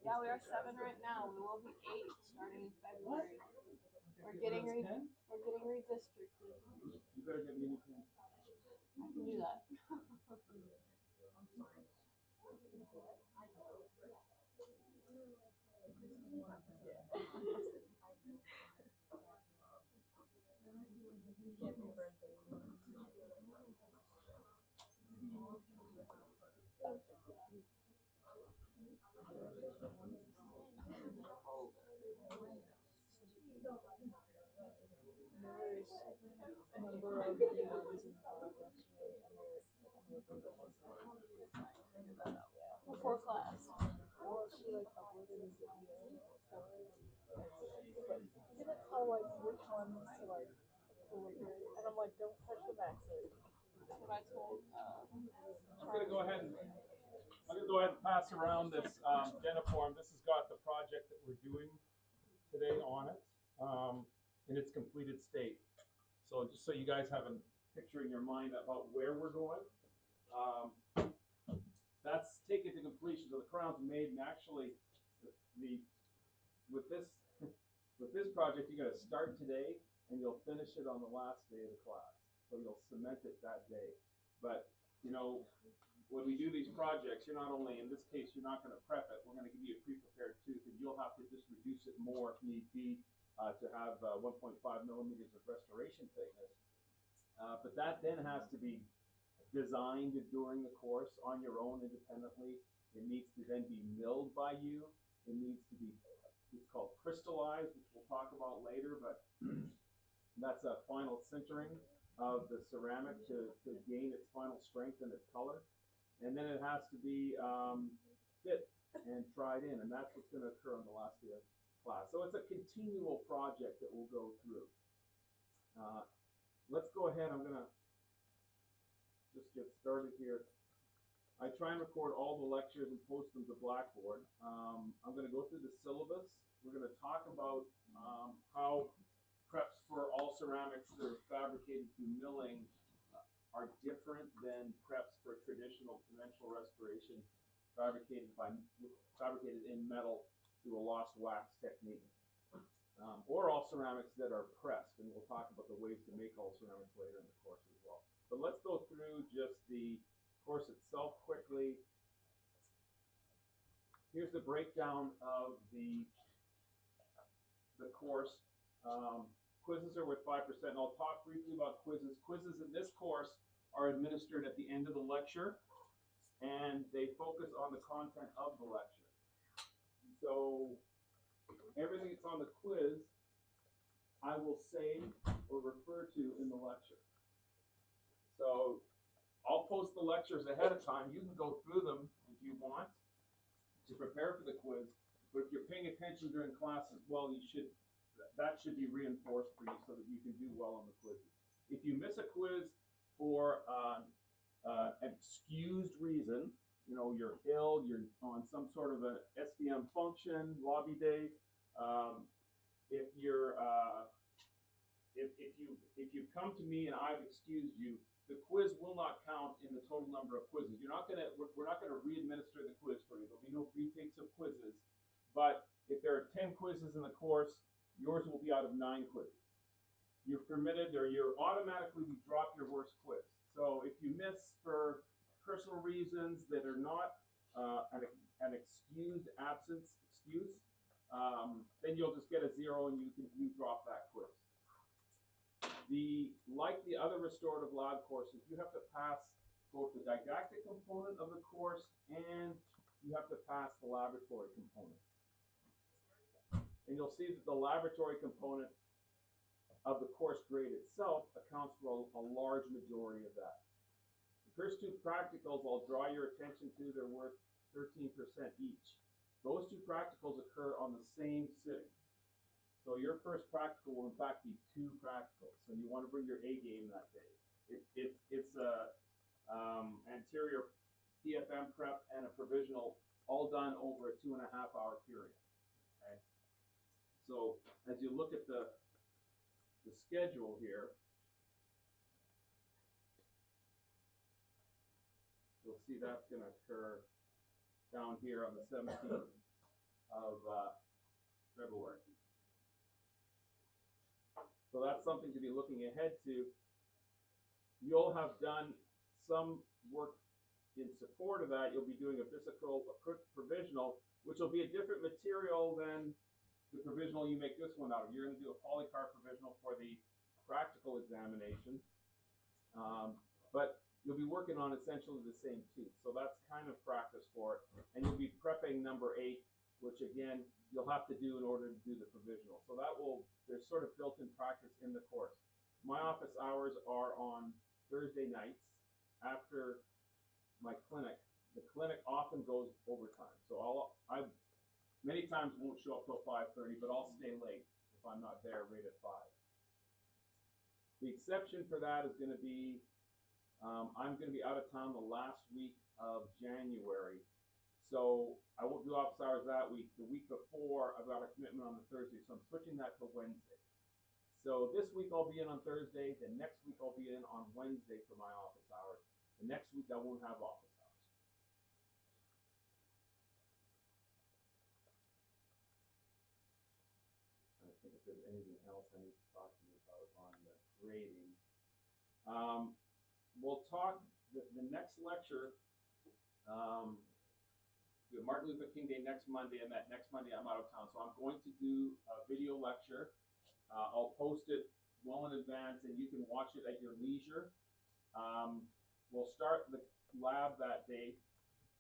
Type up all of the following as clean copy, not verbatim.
Yeah, we are 7 right now. We will be 8 starting in February. We're getting redistricted. You better get me a new pen. I can do that. Before class. Tell like which ones to like and I'm like, don't touch the back side. That's what I told. I'm gonna go ahead and pass around this Deniform. This has got the project that we're doing today on it in its completed state. So just so you guys have a picture in your mind about where we're going. That's taken to completion. So the crown's made, and actually, with this project, you're going to start today, and you'll finish it on the last day of the class. So you'll cement it that day. But you know, when we do these projects, you're not only, in this case, you're not going to prep it. We're going to give you a pre-prepared tooth, and you'll have to just reduce it more if need be to have 1.5 millimeters of restoration thickness. But that then has to be designed during the course on your own independently. It needs to then be milled by you. It needs to be, it's called crystallized, which we'll talk about later, but that's a final sintering of the ceramic to gain its final strength and its color. And then it has to be fit and tried in, and that's what's going to occur on the last day of class. So it's a continual project that we'll go through. Let's go ahead. I'm going to just get started here. I try and record all the lectures and post them to Blackboard. I'm going to go through the syllabus. We're going to talk about how preps for all ceramics that are fabricated through milling are different than preps for traditional conventional restoration fabricated in metal through a lost wax technique. Or all ceramics that are pressed, and we'll talk about the ways to make all ceramics later in the course as well. But let's go through just the course itself quickly. Here's the breakdown of the course. quizzes are worth 5%. And I'll talk briefly about quizzes. Quizzes in this course are administered at the end of the lecture, and they focus on the content of the lecture. So everything that's on the quiz, I will say or refer to in the lecture. So I'll post the lectures ahead of time. You can go through them if you want to prepare for the quiz. But if you're paying attention during class as well, that should be reinforced for you so that you can do well on the quizzes. If you miss a quiz for an excused reason, you know, you're ill, you're on some sort of a SDM function, lobby day, if you've come to me and I've excused you, the quiz will not count in the total number of quizzes. We're not gonna re-administer the quiz for you. There'll be no retakes of quizzes. But if there are 10 quizzes in the course, yours will be out of 9 quizzes. You're permitted, or you're automatically drop your worst quiz. So if you miss for personal reasons that are not an excused absence excuse, then you'll just get a 0 and you drop that quiz. Like the other restorative lab courses, you have to pass both the didactic component of the course and you have to pass the laboratory component. And you'll see that the laboratory component of the course grade itself accounts for a large majority of that. The first 2 practicals I'll draw your attention to, they're worth 13% each. Those 2 practicals occur on the same sitting. So your first practical will in fact be 2 practicals. So you want to bring your A game that day. It's a anterior PFM prep and a provisional all done over a 2.5-hour period. Okay. So as you look at the schedule here, you'll see that's going to occur down here on the 17th of February. So that's something to be looking ahead to. You'll have done some work in support of that. You'll be doing a provisional, which will be a different material than the provisional you make this one out of. You're going to do a polycarb provisional for the practical examination, but you'll be working on essentially the same tooth. So that's kind of practice for it. And you'll be prepping number 8, which again, you'll have to do in order to do the provisional. So there's sort of built-in practice in the course. My office hours are on Thursday nights after my clinic. The clinic often goes overtime. So I many times won't show up till 5:30, but I'll stay late if I'm not there right at 5. The exception for that is going to be, I'm going to be out of town the last week of January. So I won't do office hours that week. The week before, I've got a commitment on the Thursday, so I'm switching that to Wednesday. So this week I'll be in on Thursday, the next week I'll be in on Wednesday for my office hours. The next week I won't have office hours. I don't think if there's anything else I need to talk to you about on the grading. We'll talk, the next lecture, we have Martin Luther King Day next Monday, and that next Monday I'm out of town. So I'm going to do a video lecture. I'll post it well in advance, and you can watch it at your leisure. We'll start the lab that day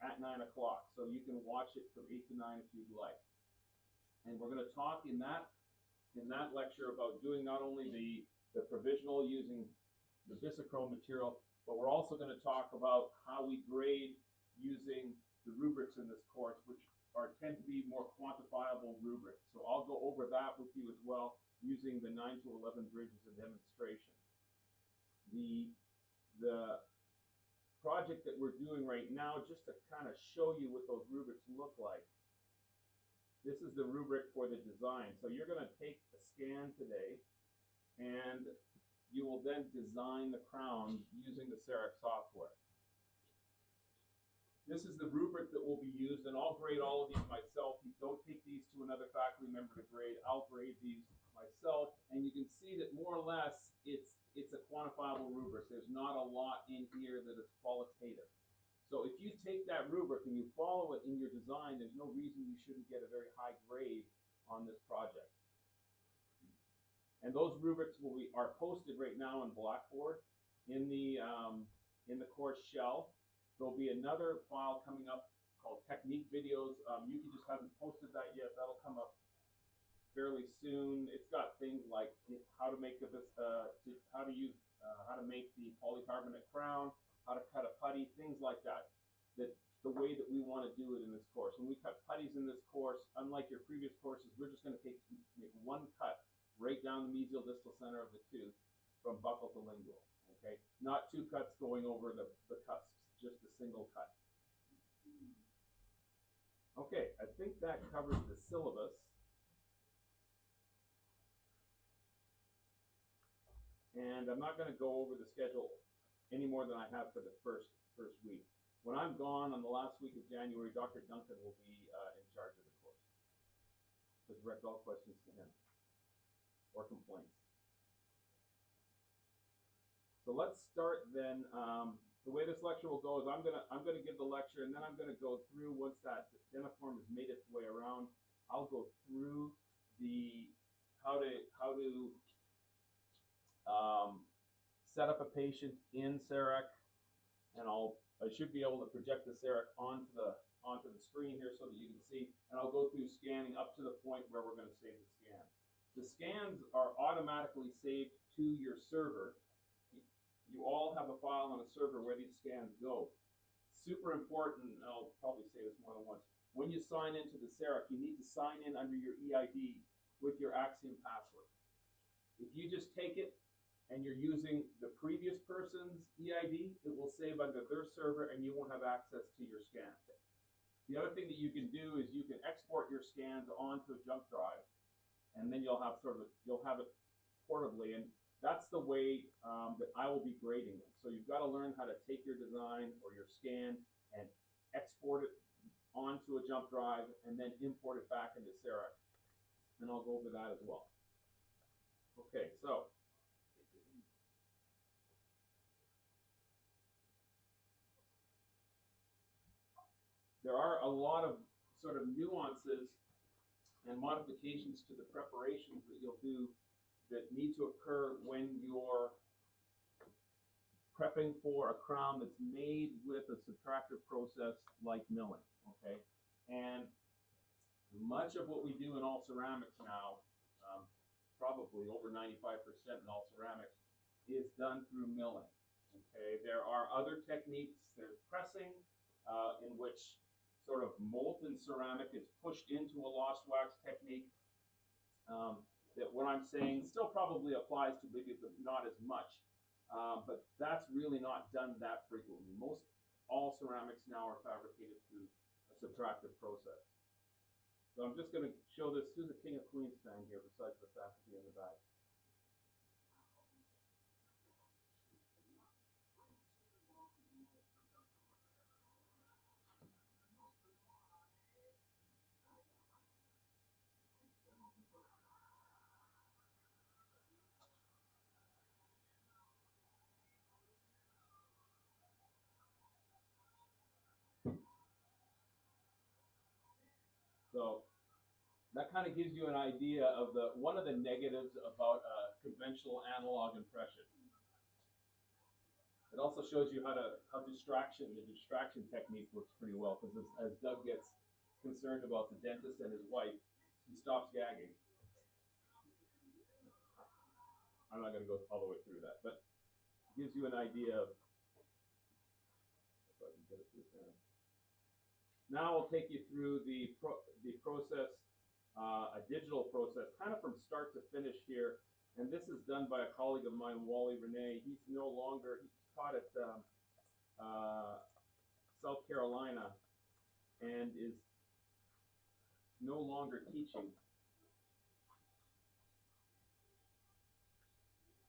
at 9 o'clock, so you can watch it from 8 to 9 if you'd like. And we're going to talk in that lecture about doing not only the provisional using the Visichrome material, but we're also going to talk about how we grade using the rubrics in this course, which tend to be more quantifiable rubrics. So I'll go over that with you as well, using the 9 to 11 bridges of demonstration. The project that we're doing right now, just to kind of show you what those rubrics look like, this is the rubric for the design. So you're going to take a scan today, and you will then design the crown using the CEREC software. This is the rubric that will be used, and I'll grade all of these myself. You don't take these to another faculty member to grade. I'll grade these myself, and you can see that more or less it's a quantifiable rubric. There's not a lot in here that is qualitative. So if you take that rubric and you follow it in your design, there's no reason you shouldn't get a very high grade on this project. And those rubrics are posted right now in Blackboard in the course shell. There'll be another file coming up called technique videos. Yuki just hasn't posted that yet. That'll come up fairly soon. It's got things like how to make how to make the polycarbonate crown, how to cut a putty, things like that. That the way that we want to do it in this course. When we cut putties in this course, unlike your previous courses, we're just going to make one cut right down the mesial distal center of the tooth from buccal to lingual. Okay, not two cuts going over the cusps, just a single cut. Okay, I think that covers the syllabus. And I'm not going to go over the schedule any more than I have for the first week. When I'm gone on the last week of January, Dr. Duncan will be in charge of the course. So direct all questions to him or complaints. So let's start then. The way this lecture will go is I'm gonna give the lecture, and then I'm gonna go through, once that Dentiform has made its way around, I'll go through the how to set up a patient in CEREC, and I should be able to project the CEREC onto the screen here so that you can see, and I'll go through scanning up to the point where we're going to save the scan. The scans are automatically saved to your server. You all have a file on a server where these scans go. Super important, I'll probably say this more than once, when you sign into the CEREC, you need to sign in under your EID with your Axiom password. If you just take it and you're using the previous person's EID, it will save under their server and you won't have access to your scan. The other thing that you can do is you can export your scans onto a jump drive, and then you'll have it portably, and that's the way that I will be grading them. So you've got to learn how to take your design or your scan and export it onto a jump drive and then import it back into CEREC. And I'll go over that as well. Okay, so there are a lot of sort of nuances and modifications to the preparations that you'll do that need to occur when you're prepping for a crown that's made with a subtractive process like milling, okay? And much of what we do in all ceramics now, probably over 95% in all ceramics, is done through milling, okay? There are other techniques. There's pressing, in which sort of molten ceramic is pushed into a lost wax technique. That what I'm saying still probably applies to maybe, but not as much. But that's really not done that frequently. All ceramics now are fabricated through a subtractive process. So I'm just going to show this. Who's a King of Queens fan here besides the faculty in the back? So that kind of gives you an idea of one of the negatives about conventional analog impression. It also shows you how the distraction technique works pretty well, because as Doug gets concerned about the dentist and his wife, he stops gagging. I'm not going to go all the way through that, but it gives you an idea of. If I can get it through there. Now I'll take you through the process, a digital process, kind of from start to finish here. And this is done by a colleague of mine, Wally Renee. He's taught at South Carolina and is no longer teaching.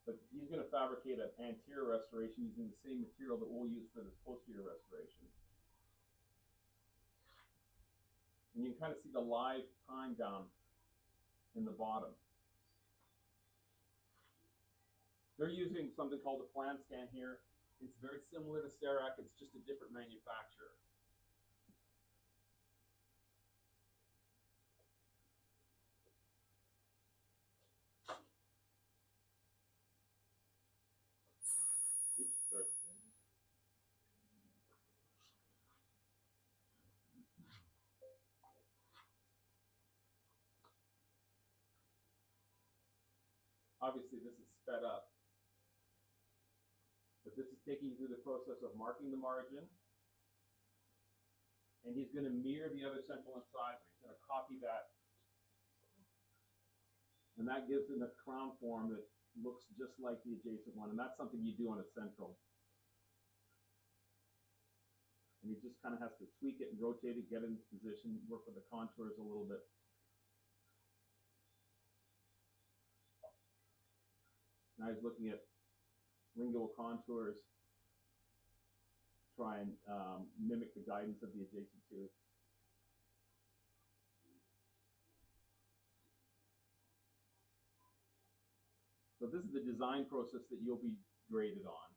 But he's going to fabricate an anterior restoration using the same material that we'll use for this posterior restoration. And you can kind of see the live time down in the bottom. They're using something called a plan scan here. It's very similar to CEREC, it's just a different manufacturer. obviously this is sped up. But this is taking you through the process of marking the margin. And he's going to mirror the other central incisor. He's going to copy that. And that gives him a crown form that looks just like the adjacent one. And that's something you do on a central. And he just kind of has to tweak it and rotate it, get it into position, work with the contours a little bit. Now he's looking at lingual contours, try and mimic the guidance of the adjacent tooth. So this is the design process that you'll be graded on.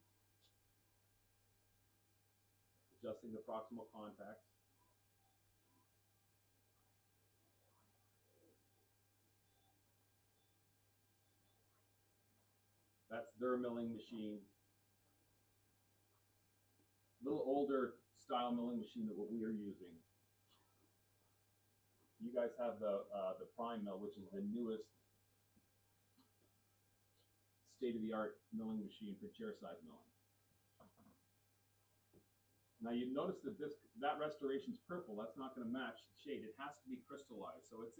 Adjusting the proximal contacts. That's their milling machine. A little older style milling machine than what we are using. You guys have the Prime mill, which is the newest state-of-the-art milling machine for chair-side milling. Now you notice that that restoration's purple. That's not going to match the shade. It has to be crystallized. So it's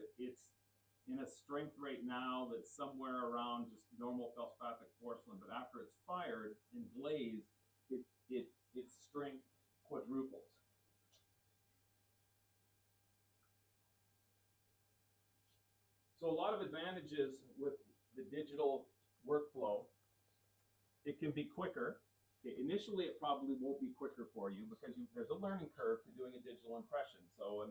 in a strength right now that's somewhere around just normal feldspathic porcelain. But after it's fired and glazed, its strength quadruples. So a lot of advantages with the digital workflow. It can be quicker. Okay, initially, it probably won't be quicker for you because there's a learning curve to doing a digital impression. So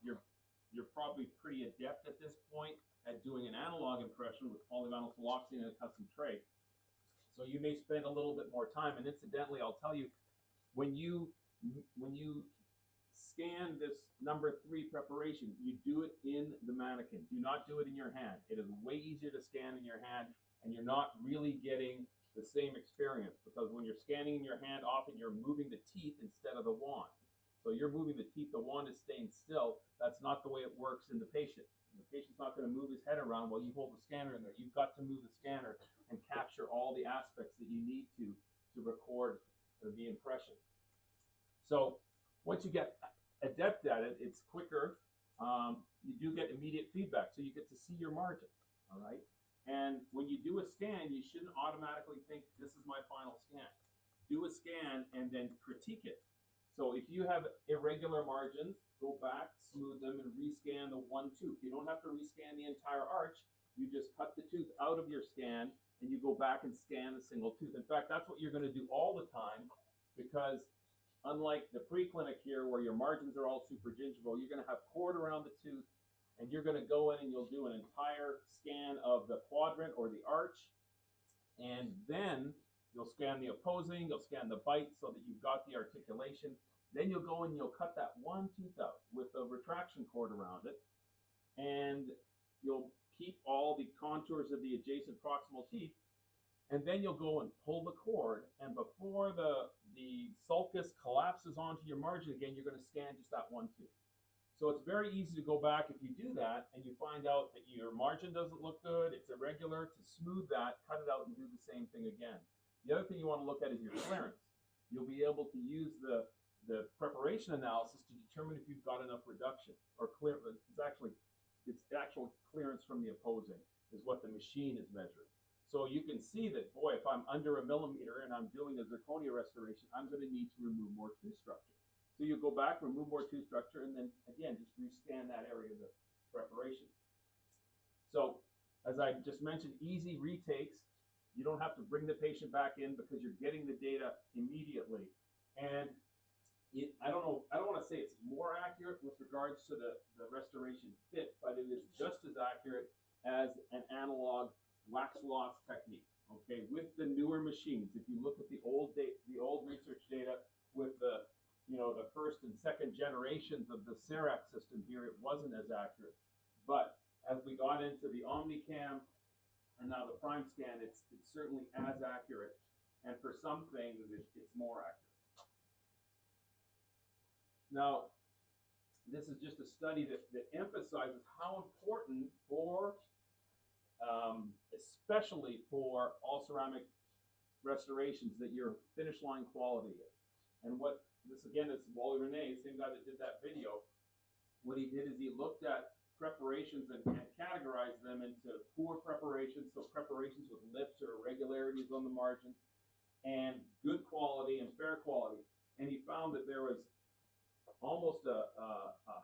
you're probably pretty adept at this point at doing an analog impression with polyvinyl siloxane and a custom tray. So you may spend a little bit more time. And incidentally, I'll tell you, when you scan this number 3 preparation, you do it in the mannequin. Do not do it in your hand. It is way easier to scan in your hand, and you're not really getting the same experience because when you're scanning in your hand, often you're moving the teeth instead of the wand. So you're moving the teeth, the wand is staying still. That's not the way it works in the patient. The patient's not going to move his head around while you hold the scanner in there. You've got to move the scanner and capture all the aspects that you need to record the impression. So once you get adept at it, it's quicker. You do get immediate feedback, so you get to see your margin, all right? And when you do a scan, you shouldn't automatically think, this is my final scan. Do a scan and then critique it. So if you have irregular margins, go back, smooth them, and rescan the one tooth. You don't have to rescan the entire arch. You just cut the tooth out of your scan, and you go back and scan the single tooth. In fact, that's what you're going to do all the time, because unlike the pre-clinic here where your margins are all super gingival, you're going to have cord around the tooth, and you're going to go in and you'll do an entire scan of the quadrant or the arch, and then you'll scan the opposing, you'll scan the bite so that you've got the articulation. Then you'll go and you'll cut that one tooth out with a retraction cord around it, and you'll keep all the contours of the adjacent proximal teeth, and then you'll go and pull the cord, and before the sulcus collapses onto your margin again, you're going to scan just that one tooth. So it's very easy to go back if you do that and you find out that your margin doesn't look good, it's irregular, to smooth that, cut it out and do the same thing again. The other thing you want to look at is your clearance. You'll be able to use the preparation analysis to determine if you've got enough reduction or clear. It's actual clearance from the opposing is what the machine is measuring. So you can see that, boy, if I'm under 1 millimeter and I'm doing a zirconia restoration, I'm going to need to remove more tooth structure. So you go back, remove more tooth structure, and then again, just rescan that area of the preparation. So as I just mentioned, easy retakes. You don't have to bring the patient back in because you're getting the data immediately. And I don't want to say it's more accurate with regards to the restoration fit, but it is just as accurate as an analog wax loss technique. Okay, with the newer machines, if you look at the old research data with the first and second generations of the CEREC system here, it wasn't as accurate. But as we got into the OmniCam and now the Prime Scan, it's certainly as accurate, and for some things it's more accurate. Now, this is just a study that emphasizes how important for especially for all ceramic restorations, that your finish line quality is. And what this again is Wally Rene, same guy that did that video. What he did is he looked at preparations and categorized them into poor preparations, so preparations with lips or irregularities on the margins, and good quality and fair quality. And he found that there was almost a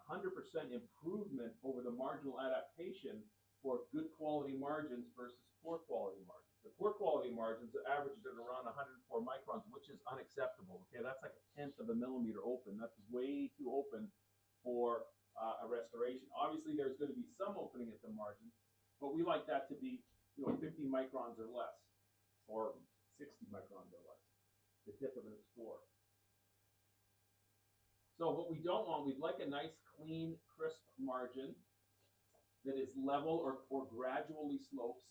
100% improvement over the marginal adaptation for good quality margins versus poor quality margins. The poor quality margins are averaged at around 104 microns, which is unacceptable. Okay, that's like 1/10 of a millimeter open. That's way too open for a restoration. Obviously, there's going to be some opening at the margin, but we like that to be, 50 microns or less, or 60 microns or less, the tip of an Explorer. So what we don't want, we'd like a nice, clean, crisp margin that is level or gradually slopes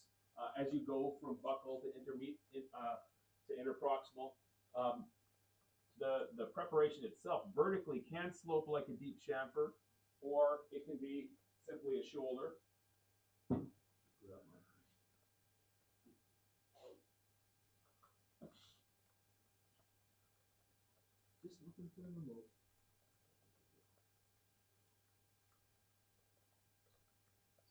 as you go from buccal to to interproximal. The preparation itself vertically can slope like a deep chamfer, or it can be simply a shoulder. Just looking for the remote.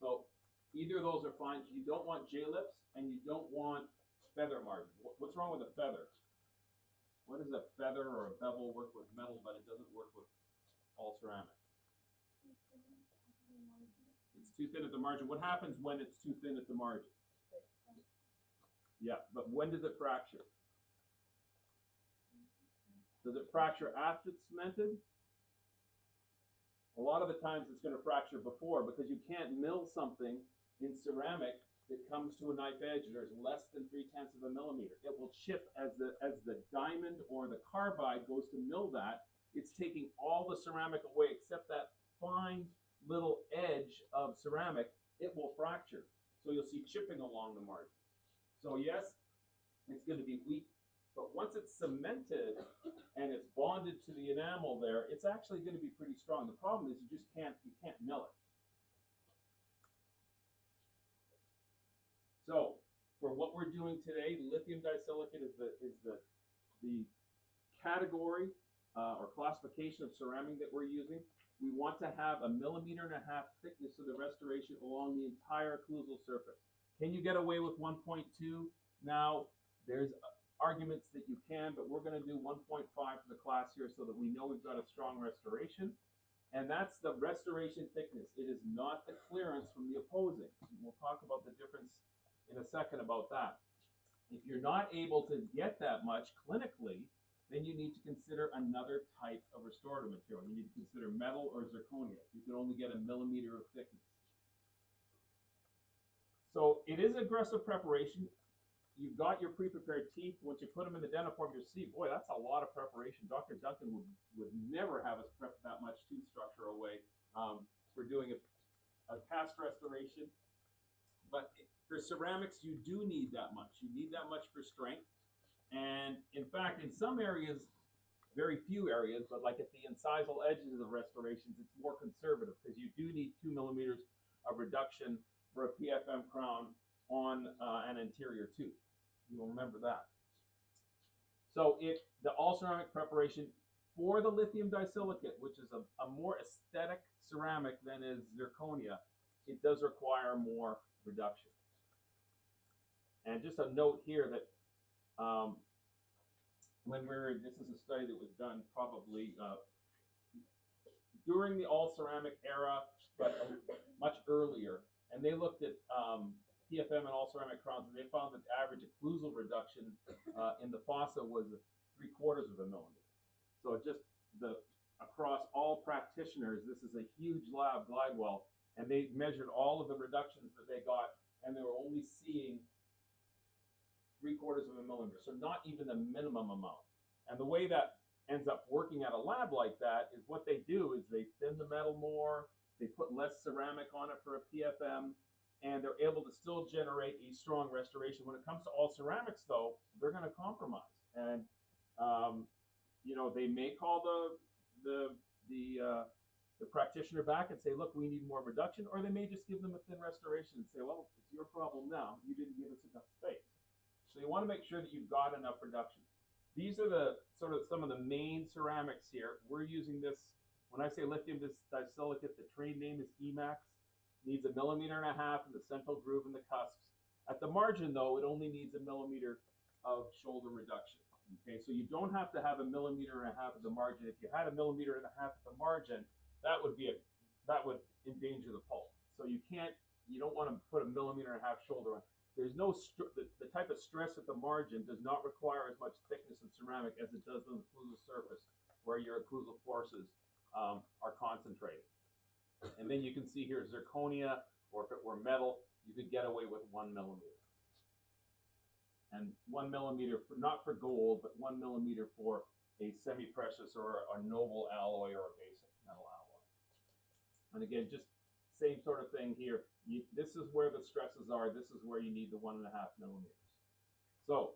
So either of those are fine. You don't want J-lips and you don't want feather margin. What's wrong with a feather? What does a feather or a bevel work with metal, but it doesn't work with all ceramic? It's too thin at the margin. What happens when it's too thin at the margin? Yeah, but when does it fracture? Does it fracture after it's cemented? A lot of the times it's going to fracture before, because you can't mill something in ceramic that comes to a knife edge and there's less than 3/10 of a millimeter. It will chip as the diamond or the carbide goes to mill that. It's taking all the ceramic away except that fine little edge of ceramic. It will fracture. So you'll see chipping along the margin. So yes, it's going to be weak, but once it's cemented and it's bonded to the enamel there, it's actually going to be pretty strong. The problem is you can't mill it. So for what we're doing today, lithium disilicate is the category or classification of ceramic that we're using. We want to have 1.5 millimeters thickness of the restoration along the entire occlusal surface. Can you get away with 1.2? Now, there's arguments that you can, but we're going to do 1.5 for the class here so that we know we've got a strong restoration. And that's the restoration thickness. It is not the clearance from the opposing. We'll talk about the difference in a second about that. If you're not able to get that much clinically, then you need to consider another type of restorative material. You need to consider metal or zirconia. You can only get 1 millimeter of thickness. So it is aggressive preparation. You've got your pre-prepared teeth. Once you put them in the dentiform, you'll see, boy, that's a lot of preparation. Dr. Duncan would never have us prep that much tooth structure away for doing a cast restoration. But for ceramics, you do need that much. You need that much for strength. And in fact, in some areas, very few areas, but like at the incisal edges of restorations, it's more conservative because you do need 2 millimeters of reduction for a PFM crown on an anterior tooth. You will remember that. So the all ceramic preparation for the lithium disilicate, which is a more aesthetic ceramic than is zirconia, it does require more reduction. And just a note here that this is a study that was done probably during the all ceramic era, but much earlier, and they looked at PFM and all ceramic crowns, and they found that the average occlusal reduction in the fossa was 3/4 of a millimeter. So just across all practitioners, this is a huge lab, Glidewell, and they measured all of the reductions that they got, and they were only seeing 3/4 of a millimeter, so not even the minimum amount. And the way that ends up working at a lab like that is what they do is they thin the metal more, they put less ceramic on it for a PFM, and they're able to still generate a strong restoration. When it comes to all ceramics, though, they're going to compromise. And, they may call the the practitioner back and say, look, we need more reduction, or they may just give them a thin restoration and say, well, it's your problem now. You didn't give us enough space. So you want to make sure that you've got enough reduction. These are the sort of some of the main ceramics here. We're using this, when I say lithium disilicate, the trade name is Emax. Needs 1.5 millimeters in the central groove and the cusps. At the margin though, it only needs 1 millimeter of shoulder reduction. Okay, so you don't have to have 1.5 millimeters at the margin. If you had 1.5 millimeters at the margin, that would endanger the pulp. So you don't want to put 1.5 millimeters shoulder on. There's no, the type of stress at the margin does not require as much thickness of ceramic as it does on the occlusal surface, where your occlusal forces are concentrated. And then you can see here zirconia, or if it were metal, you could get away with 1 millimeter. And 1 millimeter, not for gold, but 1 millimeter for a semi-precious or a noble alloy or a basic metal alloy. And again, just same sort of thing here. This is where the stresses are. This is where you need the 1.5 millimeters. So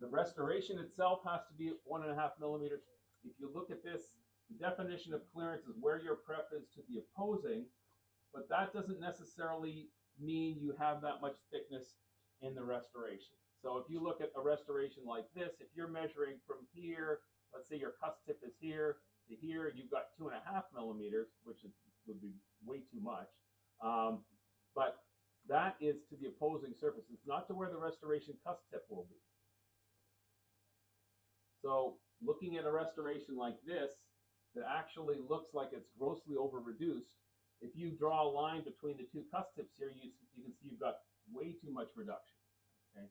the restoration itself has to be 1.5 millimeters. If you look at this, the definition of clearance is where your prep is to the opposing, but that doesn't necessarily mean you have that much thickness in the restoration. So if you look at a restoration like this, if you're measuring from here, let's say your cusp tip is here to here, you've got 2.5 millimeters, which would be way too much. But that is to the opposing surface. It's not to where the restoration cusp tip will be. So looking at a restoration like this, that actually looks like it's grossly over-reduced, if you draw a line between the two cusp tips here, you can see you've got way too much reduction. Okay?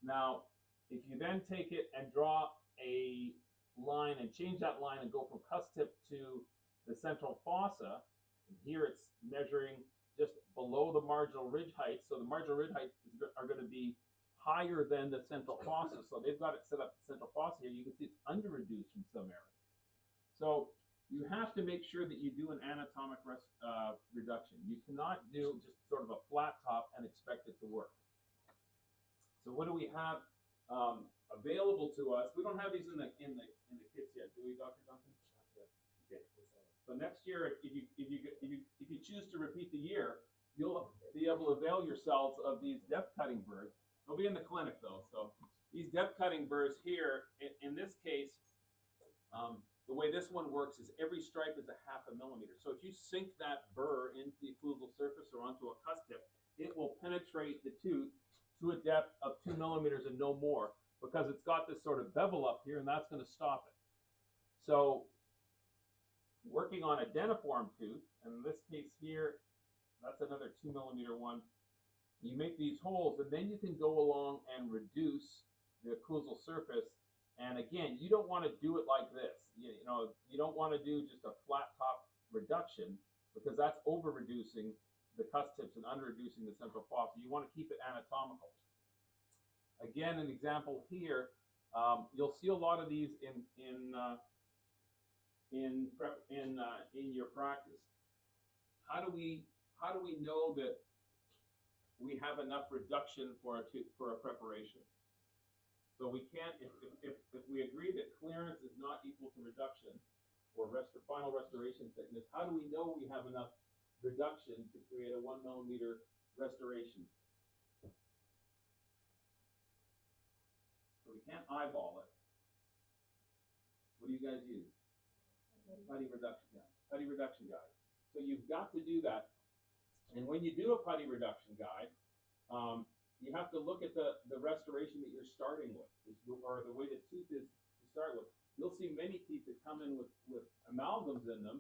Now, if you then take it and draw a line and change that line and go from cusp tip to the central fossa, and here it's measuring just below the marginal ridge height. So the marginal ridge heights are going to be higher than the central fossa. So they've got it set up the central fossa here. You can see it's under-reduced from some areas. So you have to make sure that you do an anatomic reduction. You cannot do just sort of a flat top and expect it to work. So what do we have available to us? We don't have these in the kits yet, do we, Dr. Duncan? Okay. So next year, if you choose to repeat the year, you'll be able to avail yourselves of these depth cutting burrs. They'll be in the clinic though. So these depth cutting burrs here, in this case, the way this one works is every stripe is 0.5 millimeter. So if you sink that burr into the occlusal surface or onto a cusp tip, it will penetrate the tooth to a depth of 2 millimeters and no more, because it's got this sort of bevel up here, and that's going to stop it. So working on a dentiform tooth, and in this case here, that's another 2 millimeter one, you make these holes, and then you can go along and reduce the occlusal surface. And again, you don't want to do it like this. You don't want to do just a flat top reduction, because that's over reducing the cusp tips and under reducing the central fossa. You want to keep it anatomical. Again, an example here, you'll see a lot of these in your practice. How do we know that we have enough reduction for a preparation? So we can't, if we agree that clearance is not equal to reduction, or final restoration thickness, how do we know we have enough reduction to create a 1 millimeter restoration? So we can't eyeball it. What do you guys use? Putty reduction guide. So you've got to do that. And when you do a putty reduction guide, you have to look at the restoration that you're starting with, or the way the tooth is to start with. You'll see many teeth that come in with amalgams in them,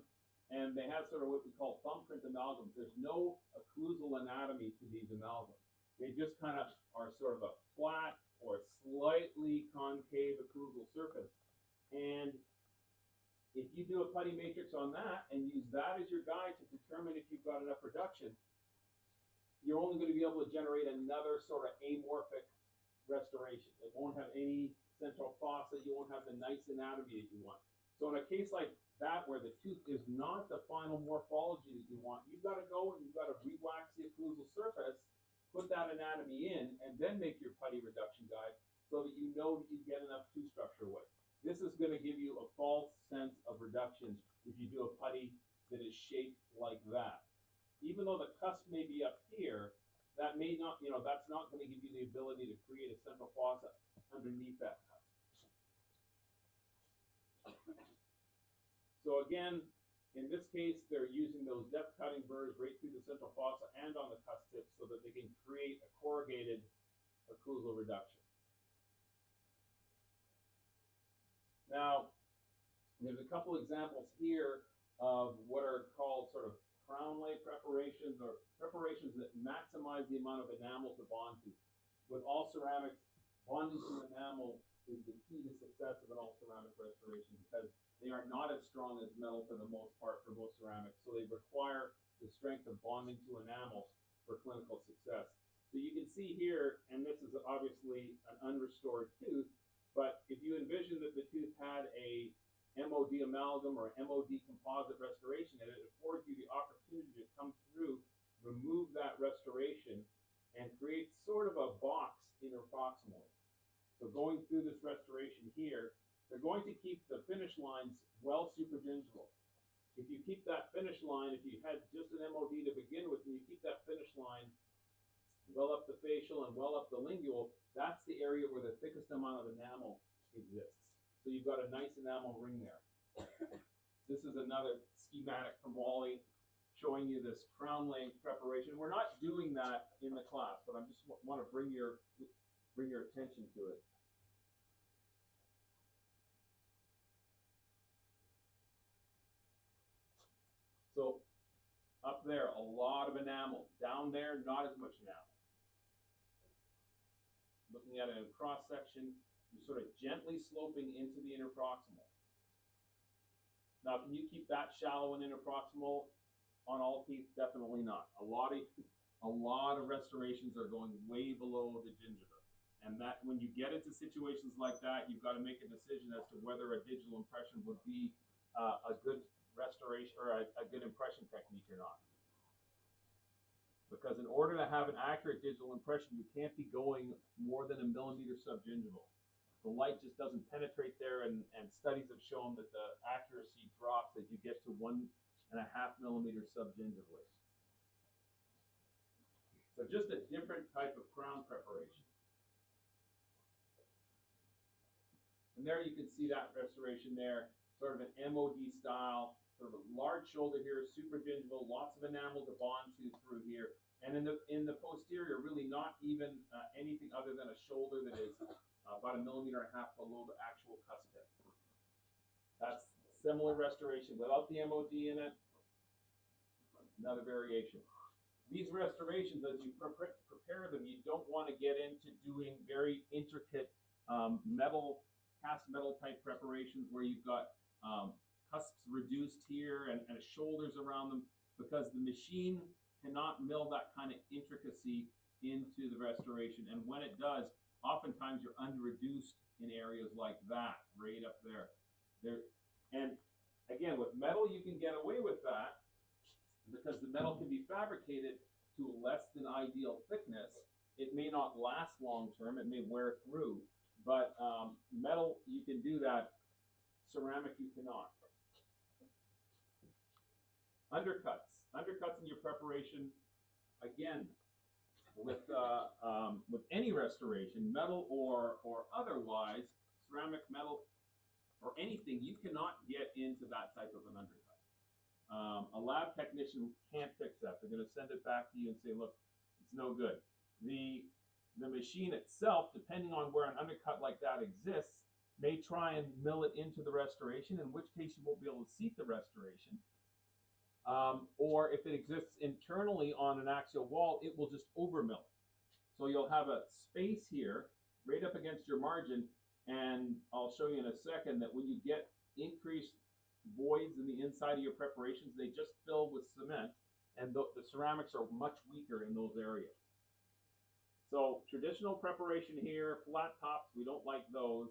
and they have sort of what we call thumbprint amalgams. There's no occlusal anatomy to these amalgams. They just kind of are sort of a flat or slightly concave occlusal surface. And if you do a putty matrix on that and use that as your guide to determine if you've got enough reduction, you're only going to be able to generate another sort of amorphic restoration. It won't have any central fossa. You won't have the nice anatomy that you want. So in a case like that, where the tooth is not the final morphology that you want, you've got to go and you've got to re-wax the occlusal surface, put that anatomy in, and then make your putty reduction guide so that you know that you get enough tooth structure away. This is going to give you a false sense of reduction if you do a putty that is shaped like that. Even though the cusp may be up here, that may not, that's not going to give you the ability to create a central fossa underneath that cusp. So again, in this case, they're using those depth cutting burrs right through the central fossa and on the cusp tips so that they can create a corrugated occlusal reduction. Now, there's a couple examples here of what are called sort of crown lay preparations, or preparations that maximize the amount of enamel to bond to. With all ceramics, bonding to enamel is the key to success of an all ceramic restoration, because they are not as strong as metal for the most part for most ceramics, so they require the strength of bonding to enamel for clinical success. So you can see here, and this is obviously an unrestored tooth, but if you envision that the tooth had a MOD amalgam or MOD composite restoration, and it affords you the opportunity to come through, remove that restoration, and create sort of a box interproximally. So going through this restoration here, they're going to keep the finish lines well supragingival. If you keep that finish line, if you had just an MOD to begin with, and you keep that finish line well up the facial and well up the lingual, that's the area where the thickest amount of enamel exists. So you've got a nice enamel ring there. This is another schematic from Wally showing you this crown length preparation. We're not doing that in the class, but I just want to bring your attention to it. So up there, a lot of enamel. Down there, not as much enamel. Looking at it in cross section, you're sort of gently sloping into the interproximal. Now, can you keep that shallow and interproximal on all teeth? Definitely not. A lot of restorations are going way below the gingiva. And that when you get into situations like that, you've got to make a decision as to whether a digital impression would be a good restoration or a good impression technique or not. Because in order to have an accurate digital impression, you can't be going more than 1 millimeter subgingival. The light just doesn't penetrate there, and studies have shown that the accuracy drops as you get to 1.5 millimeters subgingivally. So just a different type of crown preparation. And there you can see that restoration there, sort of an MOD style, sort of a large shoulder here, supragingival, lots of enamel to bond to through here. And in the posterior, really not even anything other than a shoulder that is about 1.5 millimeters below the actual cusp tip. That's similar restoration without the MOD in it. Another variation. These restorations, as you prepare them, you don't want to get into doing very intricate cast metal type preparations where you've got cusps reduced here and shoulders around them, because the machine cannot mill that kind of intricacy into the restoration. And when it does, oftentimes you're under-reduced in areas like that, right up there. And again, with metal, you can get away with that because the metal can be fabricated to a less than ideal thickness. It may not last long term, it may wear through, but metal, you can do that. Ceramic, you cannot. Undercuts in your preparation, again, with any restoration, metal or otherwise, ceramic, metal, or anything, you cannot get into that type of an undercut. A lab technician can't fix that. They're going to send it back to you and say, look, it's no good. The machine itself, depending on where an undercut like that exists, may try and mill it into the restoration, in which case you won't be able to seat the restoration. Or if it exists internally on an axial wall, it will just overmill it. So you'll have a space here right up against your margin, and I'll show you in a second that when you get increased voids in the inside of your preparations, they just fill with cement, and the ceramics are much weaker in those areas. So traditional preparation here, flat tops, we don't like those,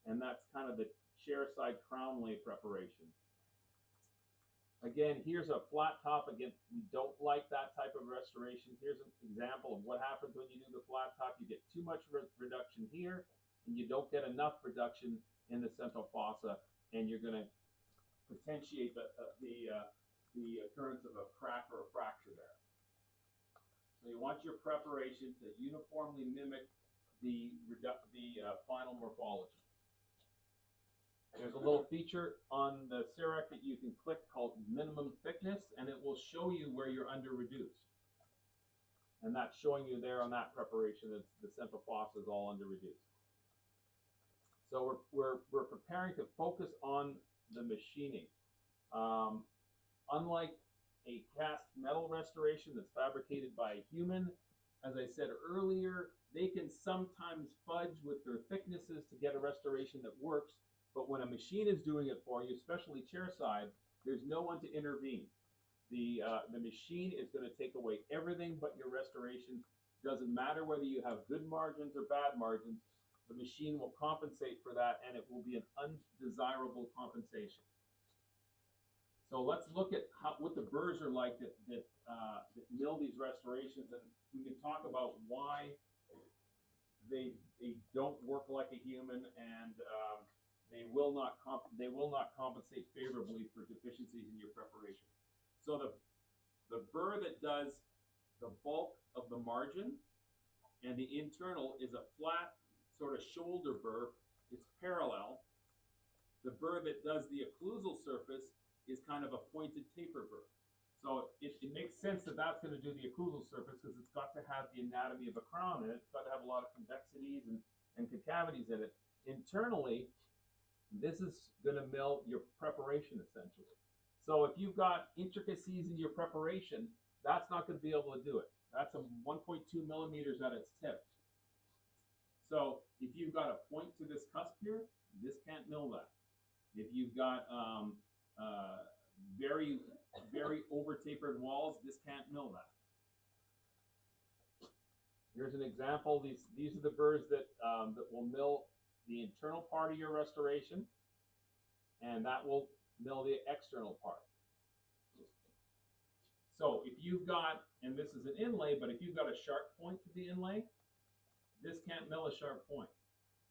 and that's kind of the chair side crown lay preparation. Again, here's a flat top. Again, we don't like that type of restoration. Here's an example of what happens when you do the flat top. You get too much reduction here, and you don't get enough reduction in the central fossa, and you're going to potentiate the the occurrence of a crack or a fracture there. So you want your preparation to uniformly mimic the final morphology. There's a little feature on the CEREC that you can click called minimum thickness, and it will show you where you're under reduced. And that's showing you there on that preparation that the central fossa is all under reduced. So we're preparing to focus on the machining. Unlike a cast metal restoration that's fabricated by a human, as I said earlier, they can sometimes fudge with their thicknesses to get a restoration that works. But when a machine is doing it for you, especially chairside, there's no one to intervene. The machine is going to take away everything but your restoration. Doesn't matter whether you have good margins or bad margins, the machine will compensate for that, and it will be an undesirable compensation. So let's look at what the burrs are like that mill these restorations, and we can talk about why they don't work like a human, and they will not compensate favorably for deficiencies in your preparation. So the burr that does the bulk of the margin and the internal is a flat sort of shoulder burr. It's parallel. The burr that does the occlusal surface is kind of a pointed taper burr. So it makes sense that that's going to do the occlusal surface because it's got to have the anatomy of a crown in it. It's got to have a lot of convexities and concavities in it. Internally, this is going to mill your preparation essentially. So if you've got intricacies in your preparation, that's not going to be able to do it. That's a 1.2 millimeters at its tip. So if you've got a point to this cusp here, this can't mill that. If you've got very, very over tapered walls, this can't mill that. Here's an example. These are the burrs that will mill the internal part of your restoration, and that will mill the external part. So if you've got, and this is an inlay, but if you've got a sharp point to the inlay, this can't mill a sharp point.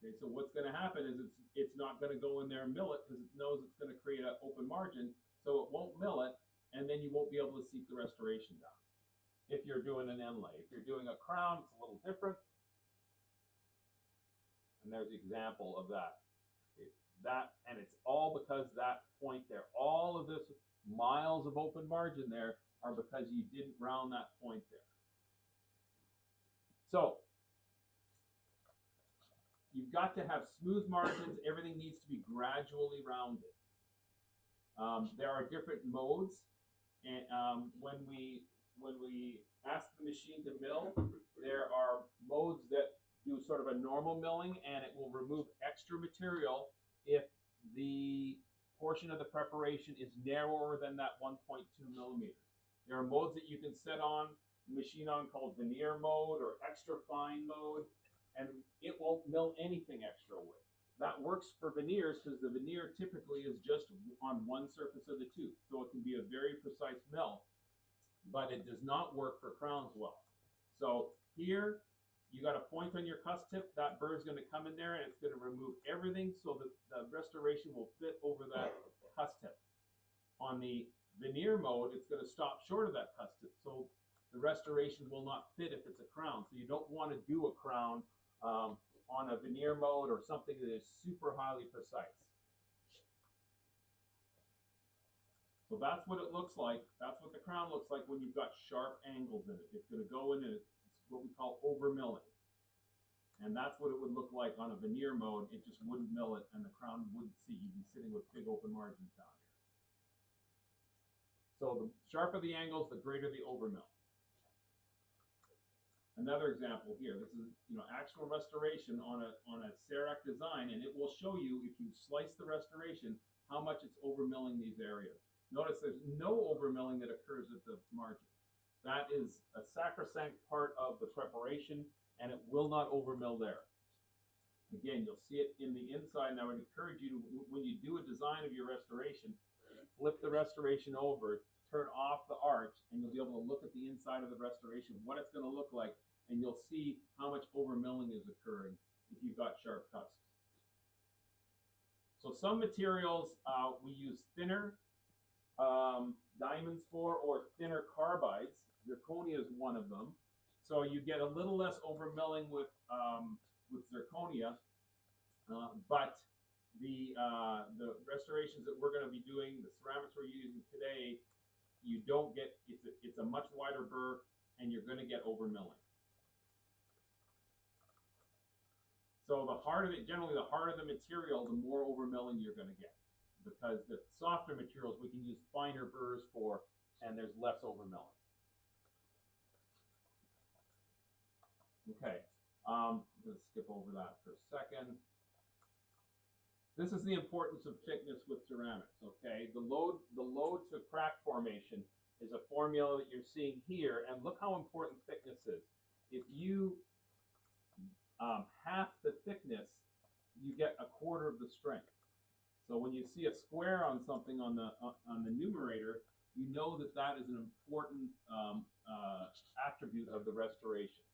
Okay, so what's going to happen is it's not going to go in there and mill it because it knows it's going to create an open margin, so it won't mill it, and then you won't be able to seep the restoration down. If you're doing an inlay, if you're doing a crown, it's a little different. And there's an example of that. And it's all because that point there, all of this miles of open margin there are because you didn't round that point there. So you've got to have smooth margins. Everything needs to be gradually rounded. There are different modes, and when we ask the machine to mill, there are modes that do sort of a normal milling, and it will remove extra material if the portion of the preparation is narrower than that 1.2 millimeters. There are modes that you can set on the machine on called veneer mode or extra fine mode, and it won't mill anything extra away. That works for veneers because the veneer typically is just on one surface of the tooth, so it can be a very precise mill, but it does not work for crowns well. So here, you got a point on your cusp tip, that burr is going to come in there and it's going to remove everything so that the restoration will fit over that cusp tip. On the veneer mode, it's going to stop short of that cusp tip, so the restoration will not fit if it's a crown. So you don't want to do a crown on a veneer mode or something that is super highly precise. So that's what it looks like. That's what the crown looks like when you've got sharp angles in it. It's going to go in and it's what we call over milling. And that's what it would look like on a veneer mode. It just wouldn't mill it and the crown wouldn't see. You'd be sitting with big open margins down here. So the sharper the angles, the greater the overmill. Another example here. This is actual restoration on a CEREC design, and it will show you if you slice the restoration how much it's overmilling these areas. Notice there's no overmilling that occurs at the margin. That is a sacrosanct part of the preparation, and it will not overmill there. Again, you'll see it in the inside, and I would encourage you to, when you do a design of your restoration, flip the restoration over, turn off the arch, and you'll be able to look at the inside of the restoration, what it's going to look like, and you'll see how much overmilling is occurring if you've got sharp cusps. So some materials we use thinner diamonds for, or thinner carbides. Zirconia is one of them. So you get a little less overmilling with zirconia, but the restorations that we're going to be doing, the ceramics we're using today, you don't get, it's a much wider burr, and you're going to get overmilling. So the harder, generally the harder the material, the more overmilling you're going to get, because the softer materials we can use finer burrs for, and there's less overmilling. Okay, I'm going to skip over that for a second. This is the importance of thickness with ceramics. Okay, the load to crack formation is a formula that you're seeing here, and look how important thickness is. If you half the thickness, you get a quarter of the strength. So when you see a square on something on the numerator, you know that that is an important attribute of the restoration.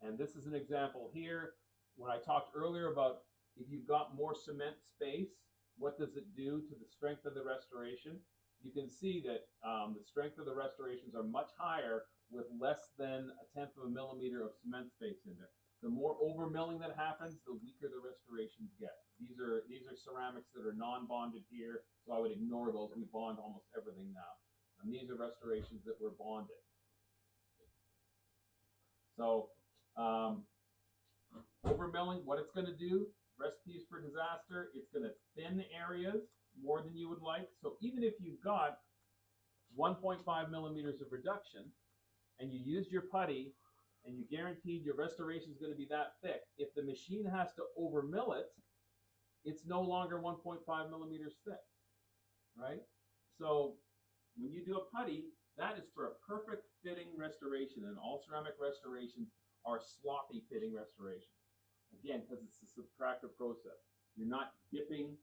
And this is an example here. When I talked earlier about if you've got more cement space, what does it do to the strength of the restoration? You can see that the strength of the restorations are much higher with less than 1/10 of a millimeter of cement space in there. The more overmilling that happens, the weaker the restorations get. These are ceramics that are non-bonded here, so I would ignore those. We bond almost everything now. And these are restorations that were bonded. So overmilling, what it's going to do, recipes for disaster, it's going to thin areas more than you would like. So even if you've got 1.5 millimeters of reduction, and you used your putty, and you guaranteed your restoration is going to be that thick, if the machine has to overmill it, it's no longer 1.5 millimeters thick, right? So when you do a putty, that is for a perfect fitting restoration, and all ceramic restorations are sloppy fitting restorations. Again, because it's a subtractive process. You're not dipping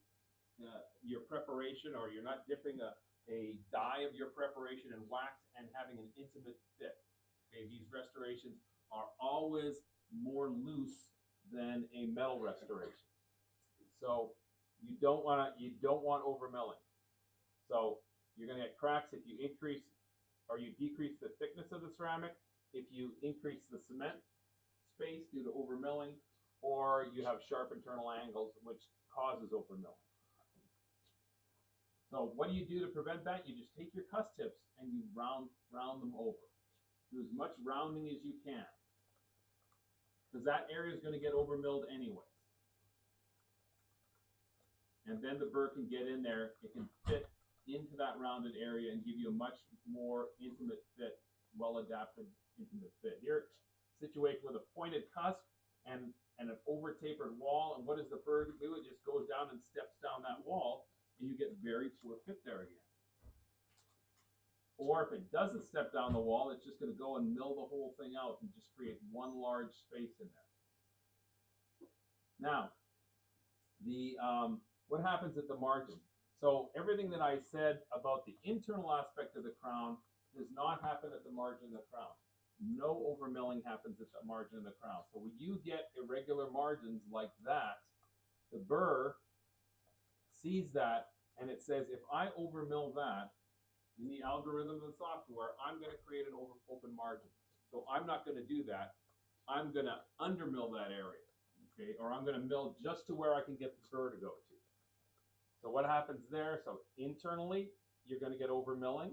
your preparation, or you're not dipping a dye of your preparation in wax and having an intimate fit. Okay, these restorations are always more loose than a metal restoration. So you don't want overmilling. So you're going to get cracks if you increase or you decrease the thickness of the ceramic, if you increase the cement space due to overmilling, or you have sharp internal angles, which causes overmilling. So what do you do to prevent that? You just take your cuss tips and you round them over. Do as much rounding as you can, because that area is going to get overmilled anyways. And then the burr can get in there. It can fit into that rounded area and give you a much more intimate fit, well-adapted intimate fit. Here, situation with a pointed cusp and an over-tapered wall, and what does the burr do? It just goes down and steps down that wall, and you get very poor fit there again. Or if it doesn't step down the wall, it's just going to go and mill the whole thing out and just create one large space in there. Now, what happens at the margin? So everything that I said about the internal aspect of the crown does not happen at the margin of the crown. No overmilling happens at the margin of the crown. So when you get irregular margins like that, the burr sees that and it says, if I overmill that, in the algorithm of the software, I'm going to create an open margin. So I'm not going to do that. I'm going to undermill that area, okay? Or I'm going to mill just to where I can get the burr to go to. So what happens there? So internally, you're going to get overmilling.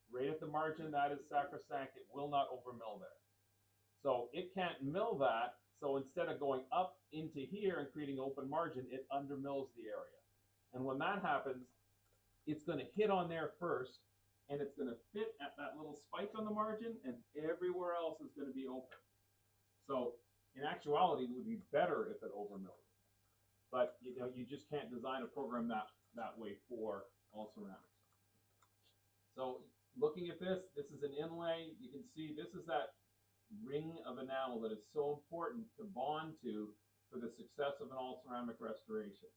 Right at the margin, that is sacrosanct. It will not overmill there. So it can't mill that. So instead of going up into here and creating open margin, it undermills the area. And when that happens, it's going to hit on there first, and it's going to fit at that little spike on the margin, and everywhere else is going to be open. So in actuality, it would be better if it overmilled. But you know, you just can't design a program that way for all ceramics. So looking at this, this is an inlay. You can see this is that ring of enamel that is so important to bond to for the success of an all ceramic restoration.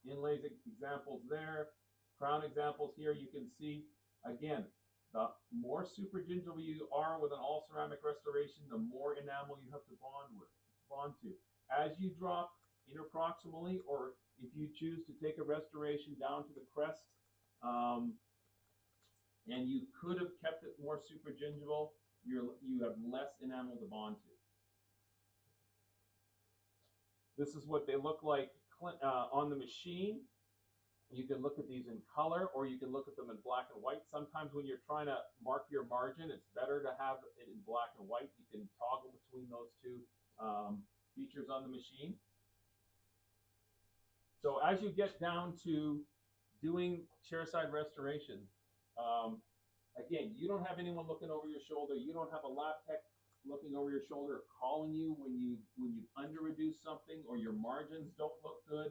Inlays examples there, crown examples here. You can see, again, the more super gingival you are with an all ceramic restoration, the more enamel you have to bond to. As you drop interproximally, or if you choose to take a restoration down to the crest, and you could have kept it more super gingival, you have less enamel to bond to. This is what they look like on the machine. You can look at these in color, or you can look at them in black and white. Sometimes when you're trying to mark your margin, it's better to have it in black and white. You can toggle between those two features on the machine. So as you get down to doing chairside restorations, again, you don't have anyone looking over your shoulder. You don't have a lab tech looking over your shoulder, calling you when you under reduce something, or your margins don't look good,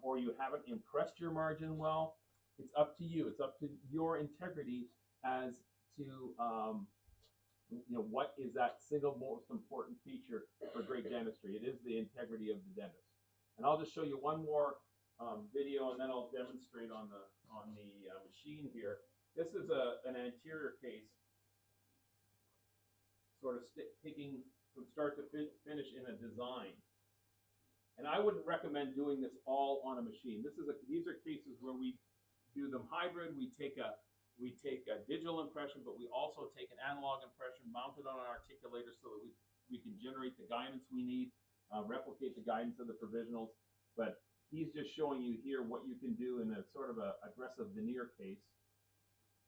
or you haven't impressed your margin well. It's up to you. It's up to your integrity as to what is that single most important feature for great dentistry. It is the integrity of the dentist. And I'll just show you one more video, and then I'll demonstrate on the machine here. This is an anterior case, sort of taking from start to finish in a design. And I wouldn't recommend doing this all on a machine. These are cases where we do them hybrid. We take a digital impression, but we also take an analog impression, mount it on an articulator so that we can generate the guidance we need, replicate the guidance of the provisionals. But he's just showing you here what you can do in a sort of a aggressive veneer case.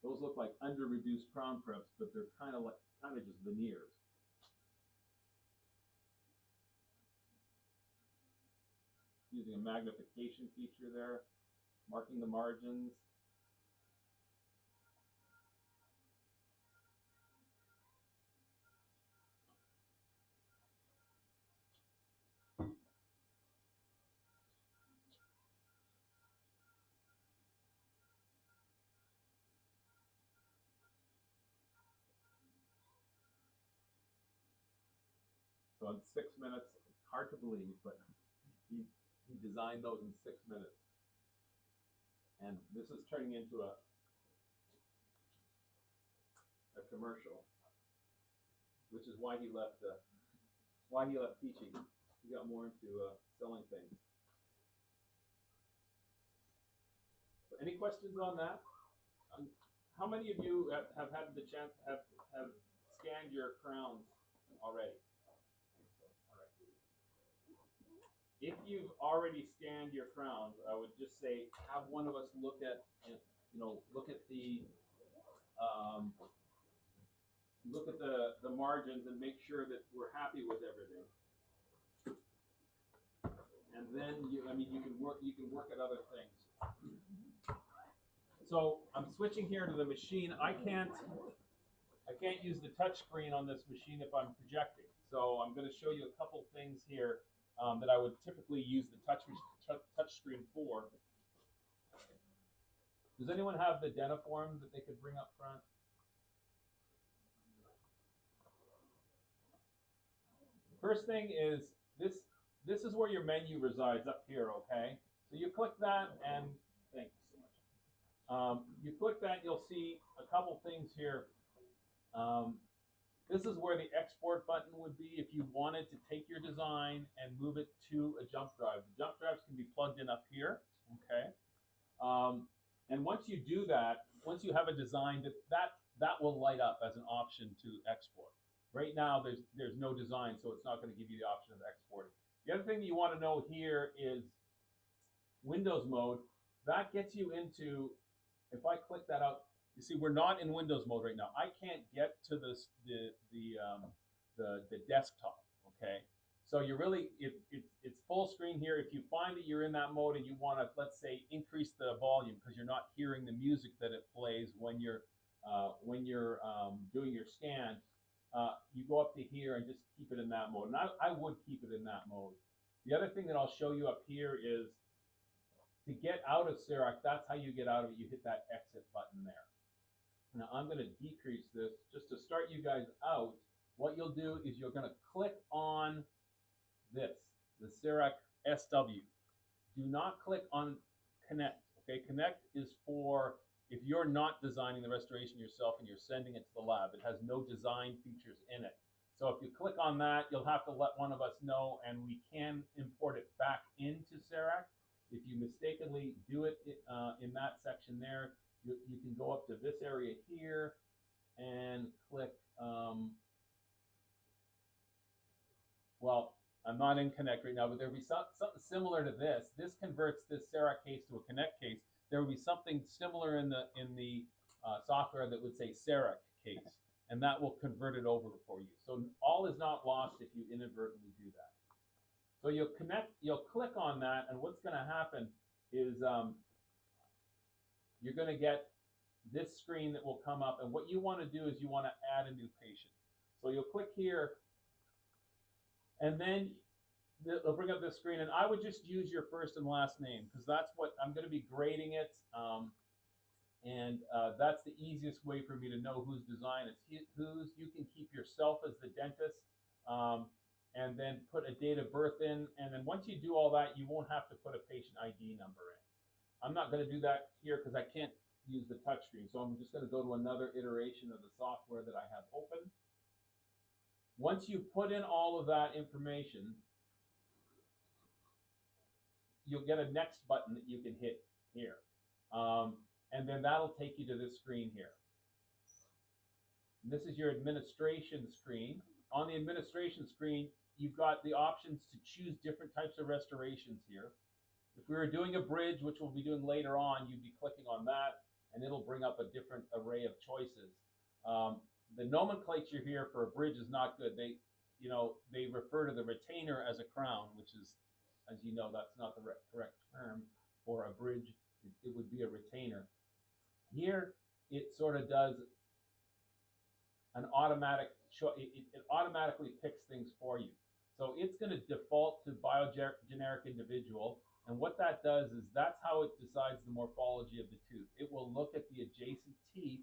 Those look like under-reduced crown preps, but they're kind of just veneers. Using a magnification feature there, marking the margins. So in 6 minutes, hard to believe, but he designed those in 6 minutes. And this is turning into a commercial, which is why he left teaching. He got more into selling things. So any questions on that? How many of you have had the chance have scanned your crowns already? If you've already scanned your crowns, I would just say have one of us look at the margins and make sure that we're happy with everything. And then you can work at other things. So I'm switching here to the machine. I can't use the touch screen on this machine if I'm projecting. So I'm going to show you a couple things here that I would typically use the touch screen for. Does anyone have the Dentiform that they could bring up front? First thing is this is where your menu resides up here, okay? So you click that, and thank you so much. You click that, you'll see a couple things here. This is where the export button would be if you wanted to take your design and move it to a jump drive. The jump drives can be plugged in up here, okay? And once you do that, once you have a design, that will light up as an option to export. Right now, there's no design, so it's not going to give you the option of exporting. The other thing that you want to know here is Windows mode. That gets you into, if I click that out, you see we're not in Windows mode right now. I can't get to the desktop, okay? So you're really, it's full screen here. If you find that you're in that mode and you want to, let's say, increase the volume because you're not hearing the music that it plays when you're doing your scan, you go up to here and just keep it in that mode. And I would keep it in that mode. The other thing that I'll show you up here is to get out of CEREC, that's how you get out of it. You hit that exit button there. Now I'm going to decrease this just to start you guys out. What you'll do is you're going to click on this, the CEREC SW. Do not click on Connect. Okay, Connect is for if you're not designing the restoration yourself and you're sending it to the lab. It has no design features in it. So if you click on that, you'll have to let one of us know, and we can import it back into Serac. If you mistakenly do it in that section there, you can go up to this area here and click, well, I'm not in Connect right now, but there'll be something similar to this. This converts this Serac case to a Connect case. There will be something similar in the software that would say Serac case, and that will convert it over for you. So all is not lost if you inadvertently do that. So you'll click on that, and what's going to happen is you're going to get this screen that will come up, and what you want to do is you want to add a new patient. So you'll click here, and then it'll bring up this screen, and I would just use your first and last name, because that's what I'm going to be grading it, and that's the easiest way for me to know whose design is whose. You can keep yourself as the dentist, and then put a date of birth in, and then once you do all that, you won't have to put a patient ID number in. I'm not going to do that here because I can't use the touchscreen, so I'm just going to go to another iteration of the software that I have open. Once you put in all of that information, you'll get a next button that you can hit here. And then that'll take you to this screen here. And this is your administration screen. On the administration screen, you've got the options to choose different types of restorations here. If we were doing a bridge, which we'll be doing later on, you'd be clicking on that, and it'll bring up a different array of choices. The nomenclature here for a bridge is not good. They refer to the retainer as a crown, which is, as you know, that's not the correct term for a bridge. It would be a retainer. Here, it sort of does an automatic choice. It automatically picks things for you. So it's going to default to biogeneric individual. And what that does is that's how it decides the morphology of the tooth. It will look at the adjacent teeth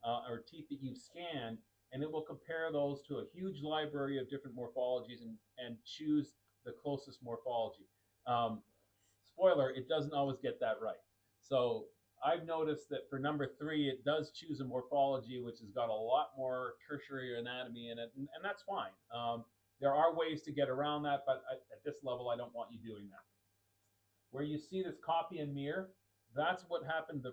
or teeth that you've scanned, and it will compare those to a huge library of different morphologies and choose the closest morphology. Spoiler, it doesn't always get that right. So I've noticed that for number 3, it does choose a morphology which has got a lot more tertiary anatomy in it, and that's fine. There are ways to get around that, but at this level, I don't want you doing that. Where you see this copy and mirror, that's what happened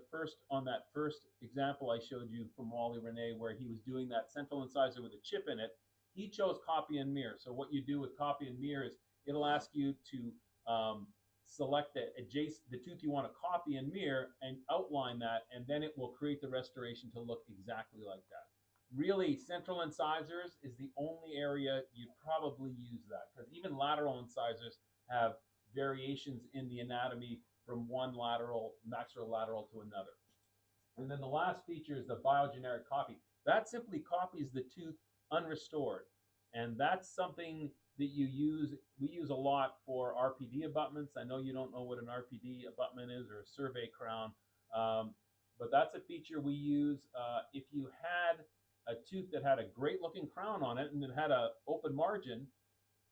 on that first example I showed you from Wally Rene, where he was doing that central incisor with a chip in it. He chose copy and mirror. So what you do with copy and mirror is it'll ask you to select the tooth you want to copy and mirror and outline that, and then it will create the restoration to look exactly like that. Really, central incisors is the only area you'd probably use that, because even lateral incisors have variations in the anatomy from one maxillolateral to another. And then the last feature is the biogeneric copy. That simply copies the tooth unrestored. And that's something that we use a lot for RPD abutments. I know you don't know what an RPD abutment is, or a survey crown, but that's a feature we use. If you had a tooth that had a great looking crown on it and it had an open margin,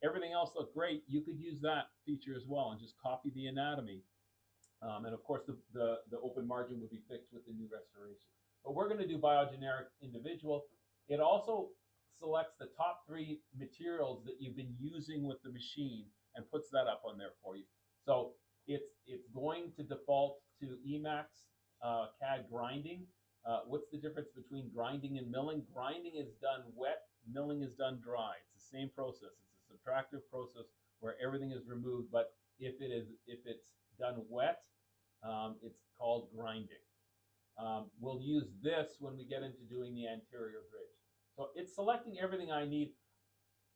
everything else looked great, you could use that feature as well and just copy the anatomy. And of course, the open margin would be fixed with the new restoration. But we're going to do biogeneric individual. It also selects the top 3 materials that you've been using with the machine and puts that up on there for you. So it's going to default to Emacs CAD grinding. What's the difference between grinding and milling? Grinding is done wet, milling is done dry. It's the same process. It's a subtractive process where everything is removed, but if it's done wet, it's called grinding. We'll use this when we get into doing the anterior bridge. So it's selecting everything I need.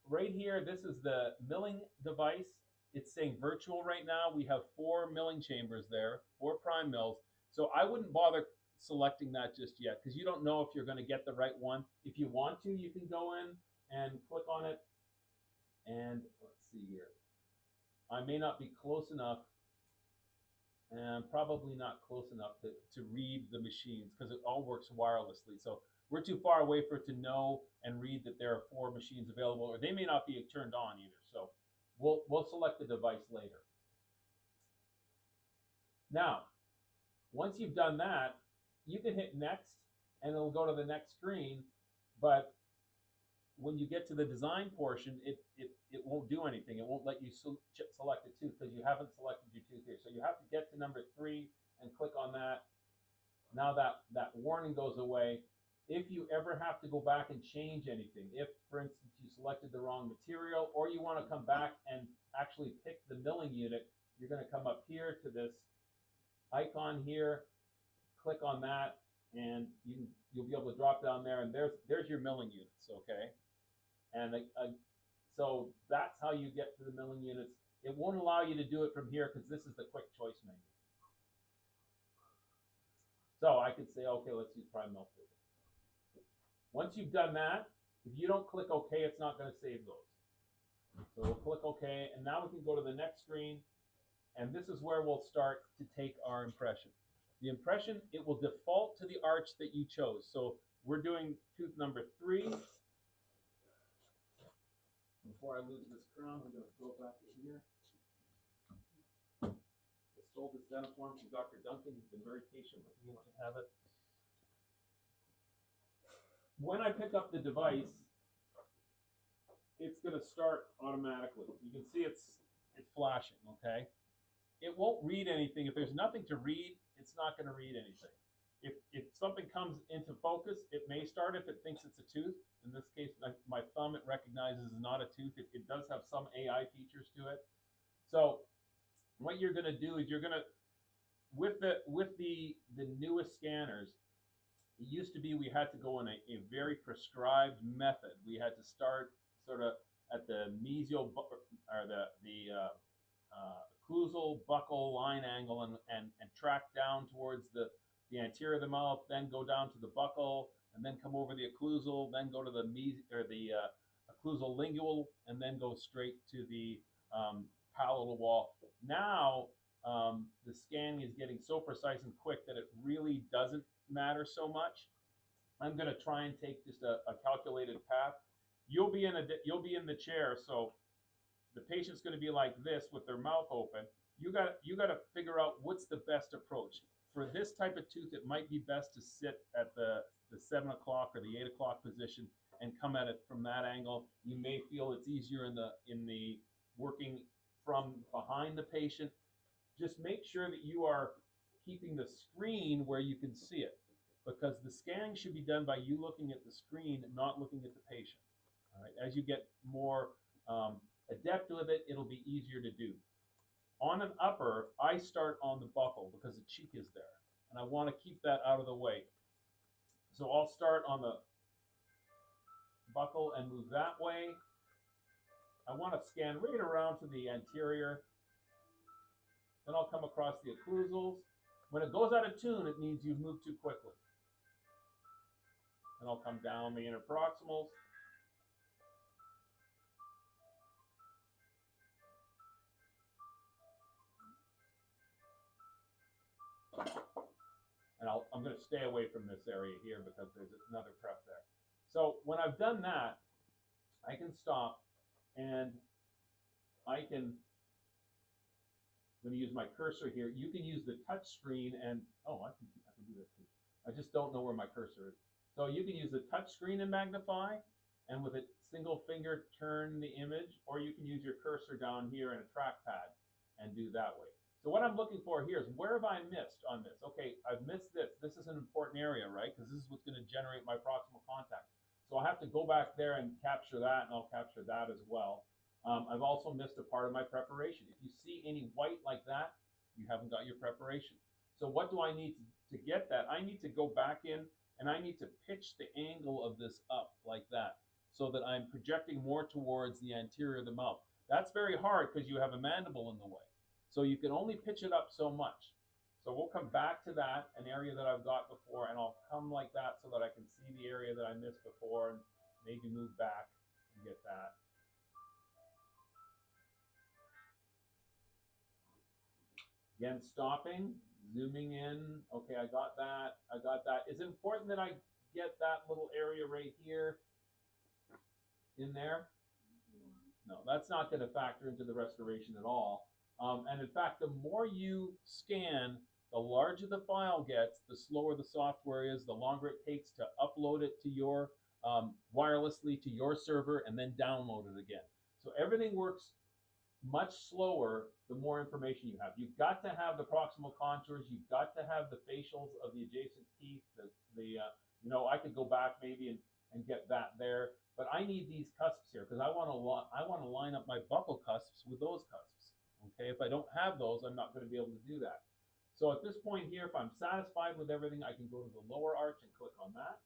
Right here, this is the milling device. It's saying virtual right now. We have 4 milling chambers there, 4 prime mills. So I wouldn't bother selecting that just yet, because you don't know if you're going to get the right one. If you want to, you can go in and click on it. And let's see here. I may not be close enough, and probably not close enough to read the machines, because it all works wirelessly. So we're too far away for it to know and read that there are 4 machines available, or they may not be turned on either. So we'll select the device later. Now, once you've done that, you can hit next and it'll go to the next screen. But when you get to the design portion, it won't do anything. It won't let you select a tooth because you haven't selected your tooth here. So you have to get to number 3 and click on that. Now that warning goes away. If you ever have to go back and change anything, if, for instance, you selected the wrong material, or you want to come back and actually pick the milling unit, you're going to come up here to this icon here, click on that, and you'll be able to drop down there, and there's your milling units, okay? And so that's how you get to the milling units. It won't allow you to do it from here because this is the quick choice menu. So I could say, okay, let's use prime mill figure. Once you've done that, if you don't click OK, it's not going to save those. So we'll click OK, and now we can go to the next screen, and this is where we'll start to take our impression. The impression, it will default to the arch that you chose. So we're doing tooth number 3. Before I lose this crown, I'm going to throw it back in here. I stole this Dentiform from Dr. Duncan. He's been very patient with me. Let me have it. When I pick up the device, it's going to start automatically. You can see it's flashing, okay? It won't read anything. If there's nothing to read, it's not going to read anything. If something comes into focus, it may start if it thinks it's a tooth. In this case, my thumb, it recognizes is not a tooth. It does have some AI features to it. So what you're going to do is you're going to, with the newest scanners, it used to be we had to go in a very prescribed method. We had to start sort of at the mesial or the occlusal buccal line angle and track down towards the anterior of the mouth, then go down to the buccal, and then come over the occlusal, then go to the occlusal lingual, and then go straight to the palatal wall. Now the scanning is getting so precise and quick that it really doesn't matter so much. I'm going to try and take just a calculated path. You'll be in the chair, so the patient's going to be like this with their mouth open. You got to figure out what's the best approach. For this type of tooth, it might be best to sit at the 7 o'clock or the 8 o'clock position and come at it from that angle. You may feel it's easier in the working from behind the patient. Just make sure that you are keeping the screen where you can see it, because the scanning should be done by you looking at the screen, not looking at the patient. All right. As you get more adept with it, it'll be easier to do. On an upper, I start on the buccal because the cheek is there, and I want to keep that out of the way. So I'll start on the buccal and move that way. I want to scan right around to the anterior. Then I'll come across the occlusals. When it goes out of tune, it means you've moved too quickly. And I'll come down the interproximals. And I'm going to stay away from this area here because there's another prep there. So when I've done that, I can stop, and I'm going to use my cursor here. You can use the touch screen, and I can do that too. I just don't know where my cursor is. So you can use the touch screen and magnify, and with a single finger turn the image, or you can use your cursor down here in a trackpad and do that way. So what I'm looking for here is, where have I missed on this? Okay, I've missed this. This is an important area, right? Because this is what's going to generate my proximal contact. So I have to go back there and capture that, and I'll capture that as well. I've also missed a part of my preparation. If you see any white like that, you haven't got your preparation. So what do I need to get that? I need to go back in, and I need to pitch the angle of this up like that, so that I'm projecting more towards the anterior of the mouth. That's very hard because you have a mandible in the way. So you can only pitch it up so much. So we'll come back to that, an area that I've got before, and I'll come like that so that I can see the area that I missed before and maybe move back and get that. Again, stopping, zooming in. Okay, I got that. I got that. Is it important that I get that little area right here in there? No, that's not going to factor into the restoration at all. And in fact, the more you scan, the larger the file gets, the slower the software is, the longer it takes to upload it to your wirelessly to your server and then download it again. So everything works much slower the more information you have. You've got to have the proximal contours. You've got to have the facials of the adjacent teeth. You know, I could go back maybe and get that there, but I need these cusps here because I want to line up my buccal cusps with those cusps. Okay, if I don't have those, I'm not going to be able to do that. So at this point here, if I'm satisfied with everything, I can go to the lower arch and click on that.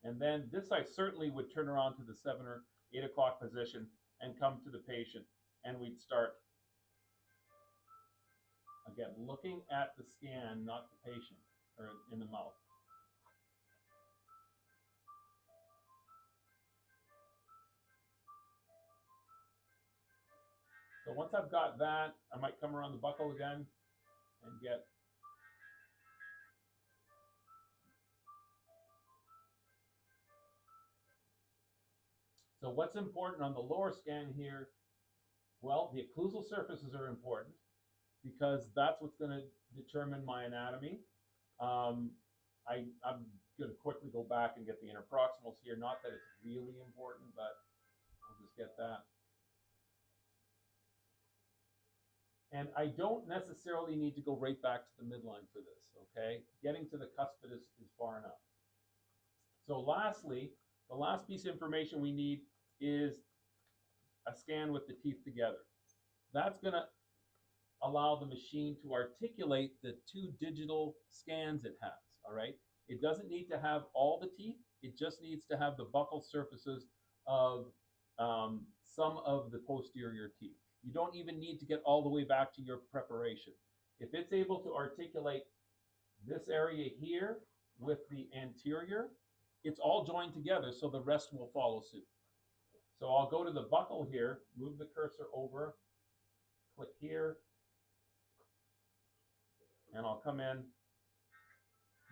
And then this I certainly would turn around to the 7 or 8 o'clock position and come to the patient, and we'd start, again, looking at the scan, not the patient, or in the mouth. So once I've got that, I might come around the buccal again and get so what's important on the lower scan here? Well, the occlusal surfaces are important because that's what's going to determine my anatomy. I'm going to quickly go back and get the interproximals here. Not that it's really important, but I'll just get that. And I don't necessarily need to go right back to the midline for this, okay? Getting to the cuspid is far enough. So lastly, the last piece of information we need is a scan with the teeth together. That's going to allow the machine to articulate the 2 digital scans it has, all right? It doesn't need to have all the teeth. It just needs to have the buccal surfaces of some of the posterior teeth. You don't even need to get all the way back to your preparation. If it's able to articulate this area here with the anterior, it's all joined together, so the rest will follow suit. So I'll go to the buccal here, move the cursor over, click here, and I'll come in.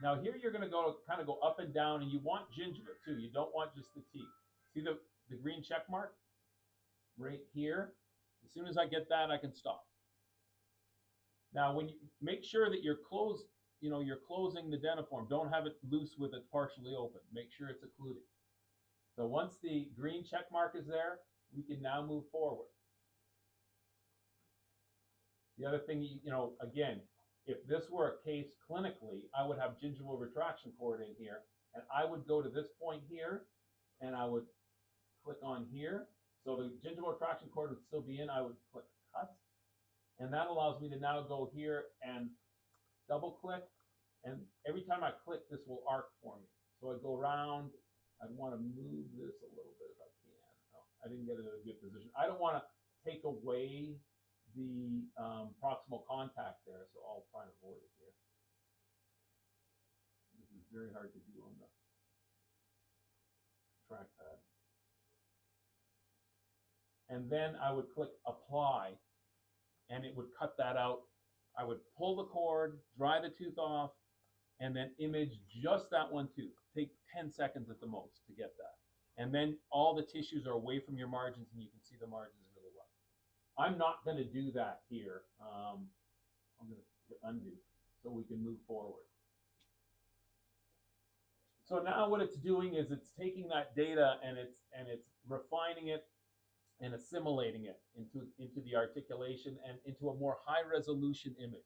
Now here you're going to go kind of go up and down, and you want gingiva too. You don't want just the teeth. See the green check mark right here? As soon as I get that, I can stop. Now, when you make sure that you're you're closing the dentiform. Don't have it loose with it partially open. Make sure it's occluding. So once the green check mark is there, we can now move forward. The other thing, again, if this were a case clinically, I would have gingival retraction cord in here, and I would go to this point here, and I would click on here. So the gingival retraction cord would still be in. I would click cut, and that allows me to now go here and double click, and every time I click, this will arc for me. So I go around. I'd want to move this a little bit if I can. Oh, I didn't get it in a good position. I don't want to take away the proximal contact there, so I'll try and avoid it here. This is very hard to do on the trackpad. And then I would click apply, and it would cut that out. I would pull the cord, dry the tooth off, and then image just that one tooth. Take 10 seconds at the most to get that. And then all the tissues are away from your margins, and you can see the margins really well. I'm not going to do that here. I'm going to undo so we can move forward. So now what it's doing is it's taking that data and it's refining it and assimilating it into the articulation and into a more high resolution image.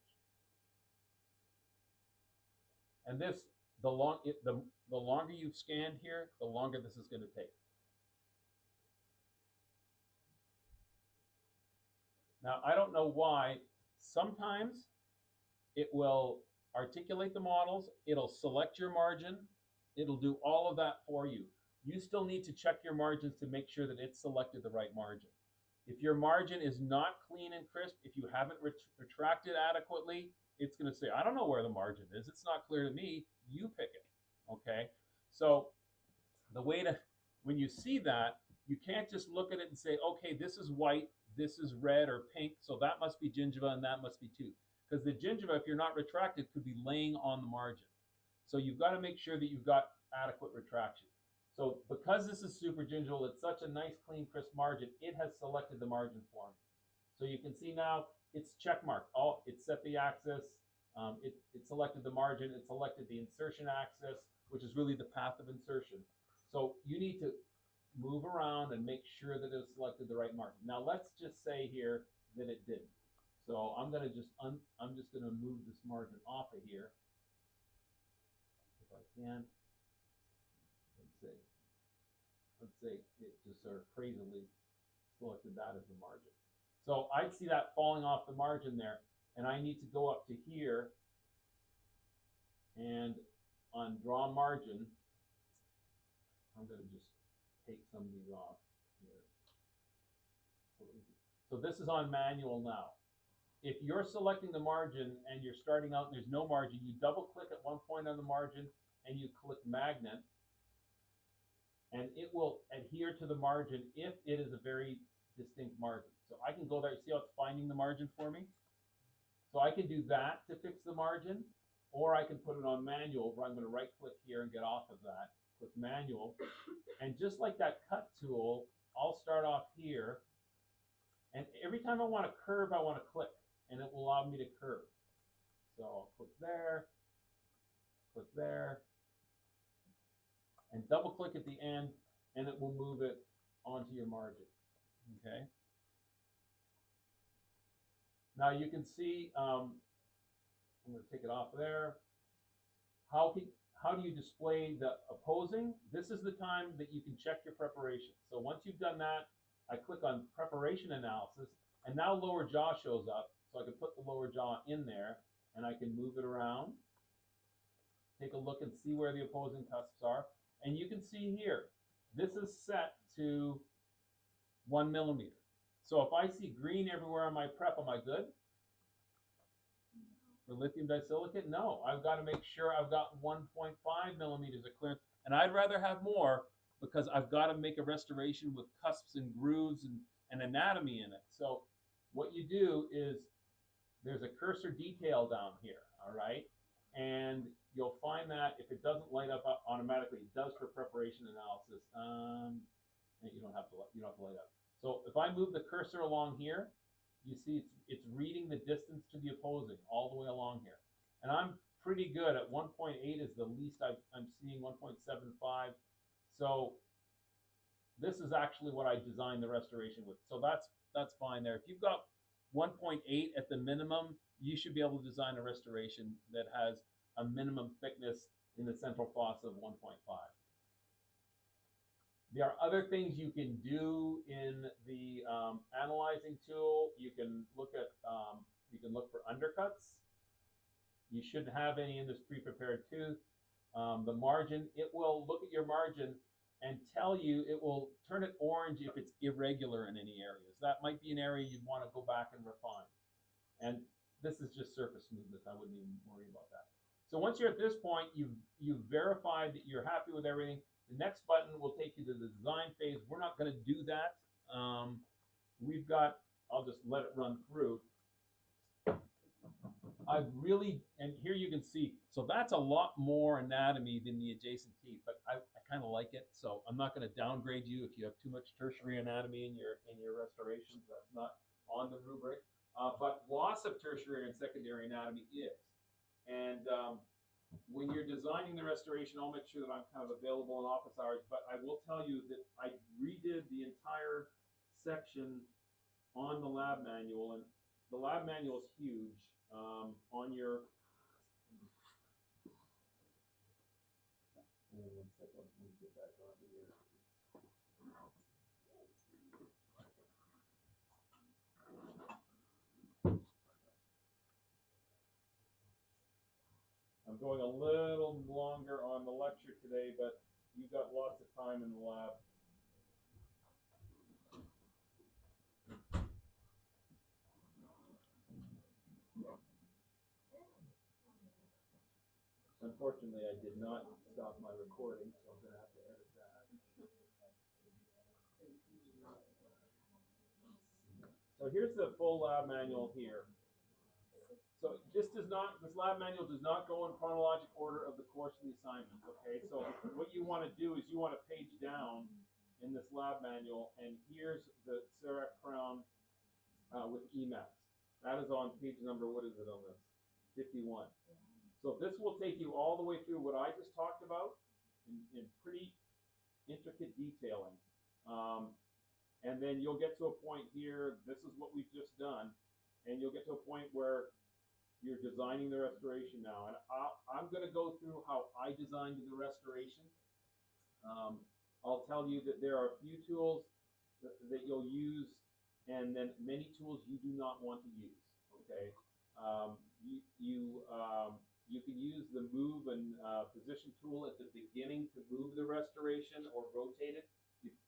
And this, the longer you've scanned here, the longer this is going to take. Now, I don't know why. Sometimes it will articulate the models, it'll select your margin, it'll do all of that for you. You still need to check your margins to make sure that it's selected the right margin. If your margin is not clean and crisp, if you haven't retracted adequately, it's going to say, I don't know where the margin is. It's not clear to me. You pick it, okay? So the way to, when you see that, you can't just look at it and say, okay, this is white, this is red or pink, so that must be gingiva and that must be tooth. Because the gingiva, if you're not retracted, could be laying on the margin. So you've got to make sure that you've got adequate retraction. So because this is super gingival, it's such a nice, clean, crisp margin, it has selected the margin for me. So you can see now it's check marked. Oh, it set the axis, It selected the margin, it selected the insertion axis, which is really the path of insertion. So you need to move around and make sure that it selected the right margin. Now let's just say here that it didn't. So I'm gonna just I'm just gonna move this margin off of here if I can. Let's say it just sort of crazily selected that as the margin. So I'd see that falling off the margin there, and I need to go up to here and on draw margin, I'm going to just take some of these off here. So this is on manual now. If you're selecting the margin and you're starting out and there's no margin, you double click at one point on the margin and you click magnet, and it will adhere to the margin if it is a very distinct margin. So I can go there, see how it's finding the margin for me? So I can do that to fix the margin, or I can put it on manual where I'm going to right click here and get off of that, click manual. And just like that cut tool, I'll start off here. And every time I want to curve, I want to click, and it will allow me to curve. So I'll click there, and double click at the end, and it will move it onto your margin, okay? Now you can see, I'm going to take it off there. How do you display the opposing? This is the time that you can check your preparation. So once you've done that, I click on preparation analysis, and now lower jaw shows up. So I can put the lower jaw in there, and I can move it around, take a look and see where the opposing cusps are. And you can see here, this is set to 1 millimeter. So if I see green everywhere on my prep, am I good? For lithium disilicate? No, I've got to make sure I've got 1.5 millimeters of clearance. And I'd rather have more because I've got to make a restoration with cusps and grooves and anatomy in it. So what you do is there's a cursor detail down here, all right? And you'll find that if it doesn't light up automatically, it does for preparation analysis. You don't have to light up. So if I move the cursor along here, you see it's reading the distance to the opposing all the way along here. And I'm pretty good at 1.8 is the least I'm seeing, 1.75. So this is actually what I designed the restoration with. So that's fine there. If you've got 1.8 at the minimum, you should be able to design a restoration that has a minimum thickness in the central fossa of 1.5. There are other things you can do in the analyzing tool. You can look for undercuts. You shouldn't have any in this pre-prepared tooth. The margin, it will look at your margin and tell you, it will turn it orange if it's irregular in any areas. That might be an area you'd want to go back and refine. And this is just surface smoothness. I wouldn't even worry about that. So once you're at this point, you've verified that you're happy with everything. The next button will take you to the design phase. We're not going to do that. I'll just let it run through. And here you can see, so that's a lot more anatomy than the adjacent teeth, but I kind of like it. So I'm not going to downgrade you if you have too much tertiary anatomy in your restorations. That's not on the rubric. But loss of tertiary and secondary anatomy is. And when you're designing the restoration, I'll make sure that I'm kind of available in office hours, but I will tell you that I redid the entire section on the lab manual, and the lab manual is huge. On your one second, let me get back onto here. I'm going a little longer on the lecture today, but you've got lots of time in the lab. Unfortunately, I did not stop my recording, so I'm going to have to edit that. So here's the full lab manual here. So this lab manual does not go in chronological order of the course of the assignments, okay? So what you want to do is you want to page down in this lab manual, and here's the CEREC crown with EMAX. That is on page number, what is it on this? 51. So this will take you all the way through what I just talked about in pretty intricate detailing. And then you'll get to a point here, this is what we've just done, and you'll get to a point where you're designing the restoration now. And I'm going to go through how I designed the restoration. I'll tell you that there are a few tools that you'll use, and then many tools you do not want to use. Okay, you can use the move and position tool at the beginning to move the restoration or rotate it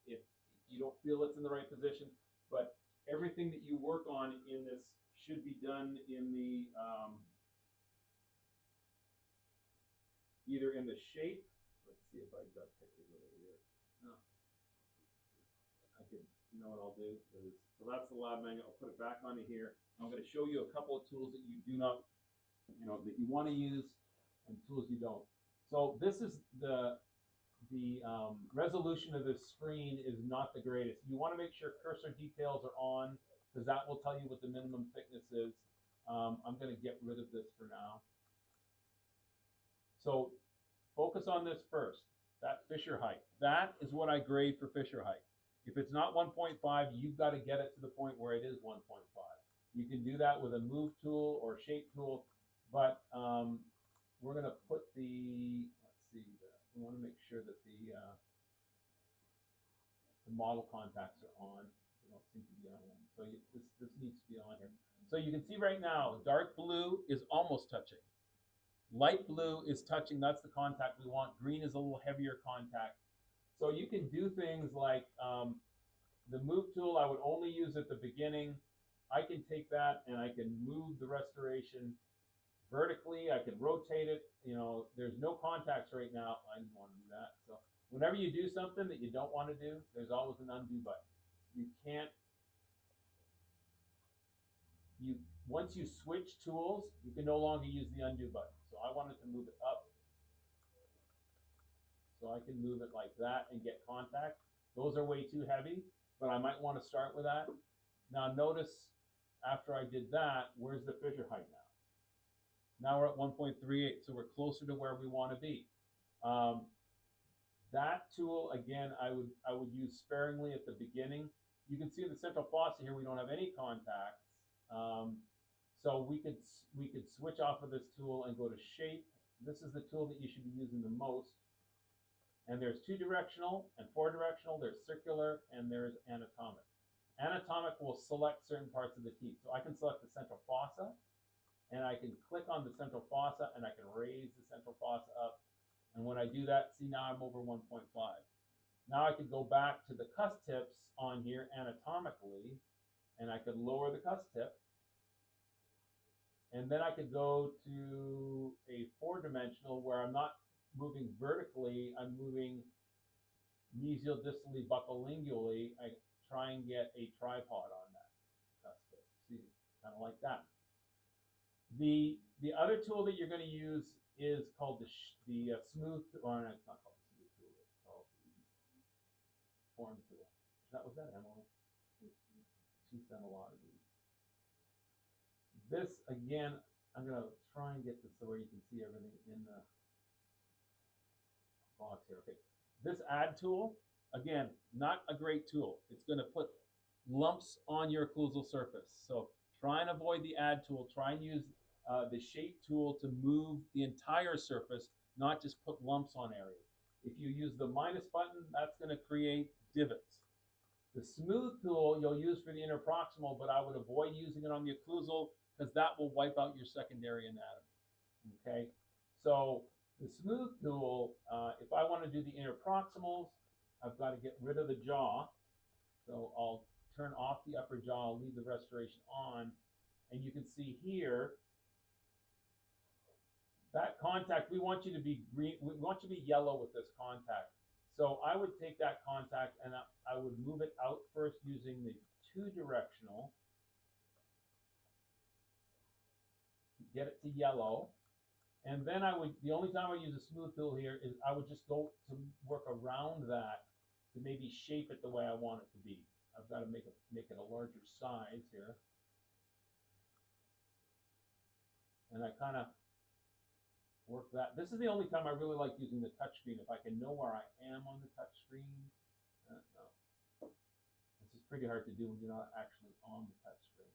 if you don't feel it's in the right position. But everything that you work on in this should be done in the either in the shape. Let's see if I've got pictures over here. No. I can, you know what I'll do is, so that's the lab manual. I'll put it back onto here. I'm going to show you a couple of tools that you do not, that you want to use, and tools you don't. So this is the resolution of this screen is not the greatest. You want to make sure cursor details are on, because that will tell you what the minimum thickness is. I'm going to get rid of this for now. So focus on this first, that Fisher height. That is what I grade for Fisher height. If it's not 1.5, you've got to get it to the point where it is 1.5. You can do that with a move tool or shape tool, but we're going to put the, let's see, we want to make sure that the model contacts are on. They don't seem to be on one. So this needs to be on here. So you can see right now, dark blue is almost touching. Light blue is touching, that's the contact we want. Green is a little heavier contact. So you can do things like the move tool, I would only use at the beginning. I can take that and I can move the restoration vertically. I can rotate it. There's no contacts right now. I didn't want to do that. So whenever you do something that you don't want to do, there's always an undo button. You can't, once you switch tools, you can no longer use the undo button. So I wanted to move it up. So I can move it like that and get contact. Those are way too heavy, but I might want to start with that. Now notice after I did that, where's the Fisher height now? Now we're at 1.38, so we're closer to where we want to be. That tool, again, I would use sparingly at the beginning. You can see the central fossa here, we don't have any contacts. So we could switch off of this tool and go to shape. This is the tool that you should be using the most. And there's 2-directional and 4-directional, there's circular, and there's anatomic. Anatomic will select certain parts of the teeth. So I can select the central fossa, and I can click on the central fossa, and I can raise the central fossa up. And when I do that, see now I'm over 1.5. Now I could go back to the cuss tips on here anatomically, and I could lower the cuss tip. And then I could go to a 4-dimensional where I'm not moving vertically, I'm moving mesial, distally, buccolingually. I try and get a tripod on that cuss tip. See, kind of like that. The other tool that you're going to use is called the smooth, or no, it's not called the smooth tool, it's called the form tool. Was that Emily? She's done a lot of these. This, again, I'm going to try and get this so where you can see everything in the box here. Okay. This add tool, again, not a great tool. It's going to put lumps on your occlusal surface. So try and avoid the add tool. Try and use the shape tool to move the entire surface, not just put lumps on areas. If you use the minus button, that's going to create divots. The smooth tool you'll use for the interproximal, but I would avoid using it on the occlusal because that will wipe out your secondary anatomy. Okay, so the smooth tool, if I want to do the interproximals, I've got to get rid of the jaw. So I'll turn off the upper jaw, I'll leave the restoration on, and you can see here that contact, we want you to be green, we want you to be yellow with this contact. So I would take that contact and I would move it out first using the 2-directional to get it to yellow. And then the only time I use a smooth tool here is I would just go to work around that to maybe shape it the way I want it to be. I've got to make it a larger size here. and I kind of work that. This is the only time I really like using the touch screen, if I can know where I am on the touch screen. No. This is pretty hard to do when you're not actually on the touch screen.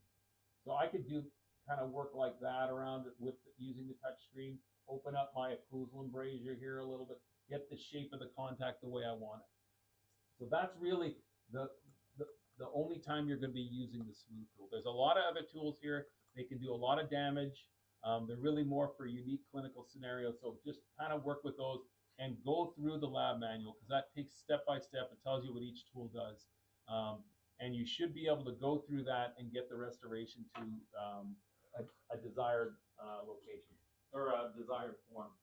So I could do kind of work like that around it with using the touch screen, open up my occlusal embrasure here a little bit, get the shape of the contact the way I want it. So that's really the only time you're going to be using the smooth tool. There's a lot of other tools here. They can do a lot of damage. They're really more for unique clinical scenarios. So just kind of work with those and go through the lab manual, because that takes step by step. It tells you what each tool does. And you should be able to go through that and get the restoration to a desired location or a desired form.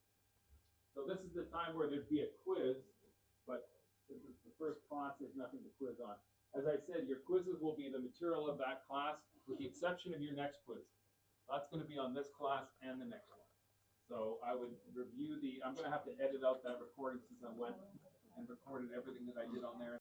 So this is the time where there'd be a quiz, but since it's the first class, there's nothing to quiz on. As I said, your quizzes will be the material of that class, with the exception of your next quiz. That's going to be on this class and the next one. So I would review I'm going to have to edit out that recording since I went and recorded everything that I did on there.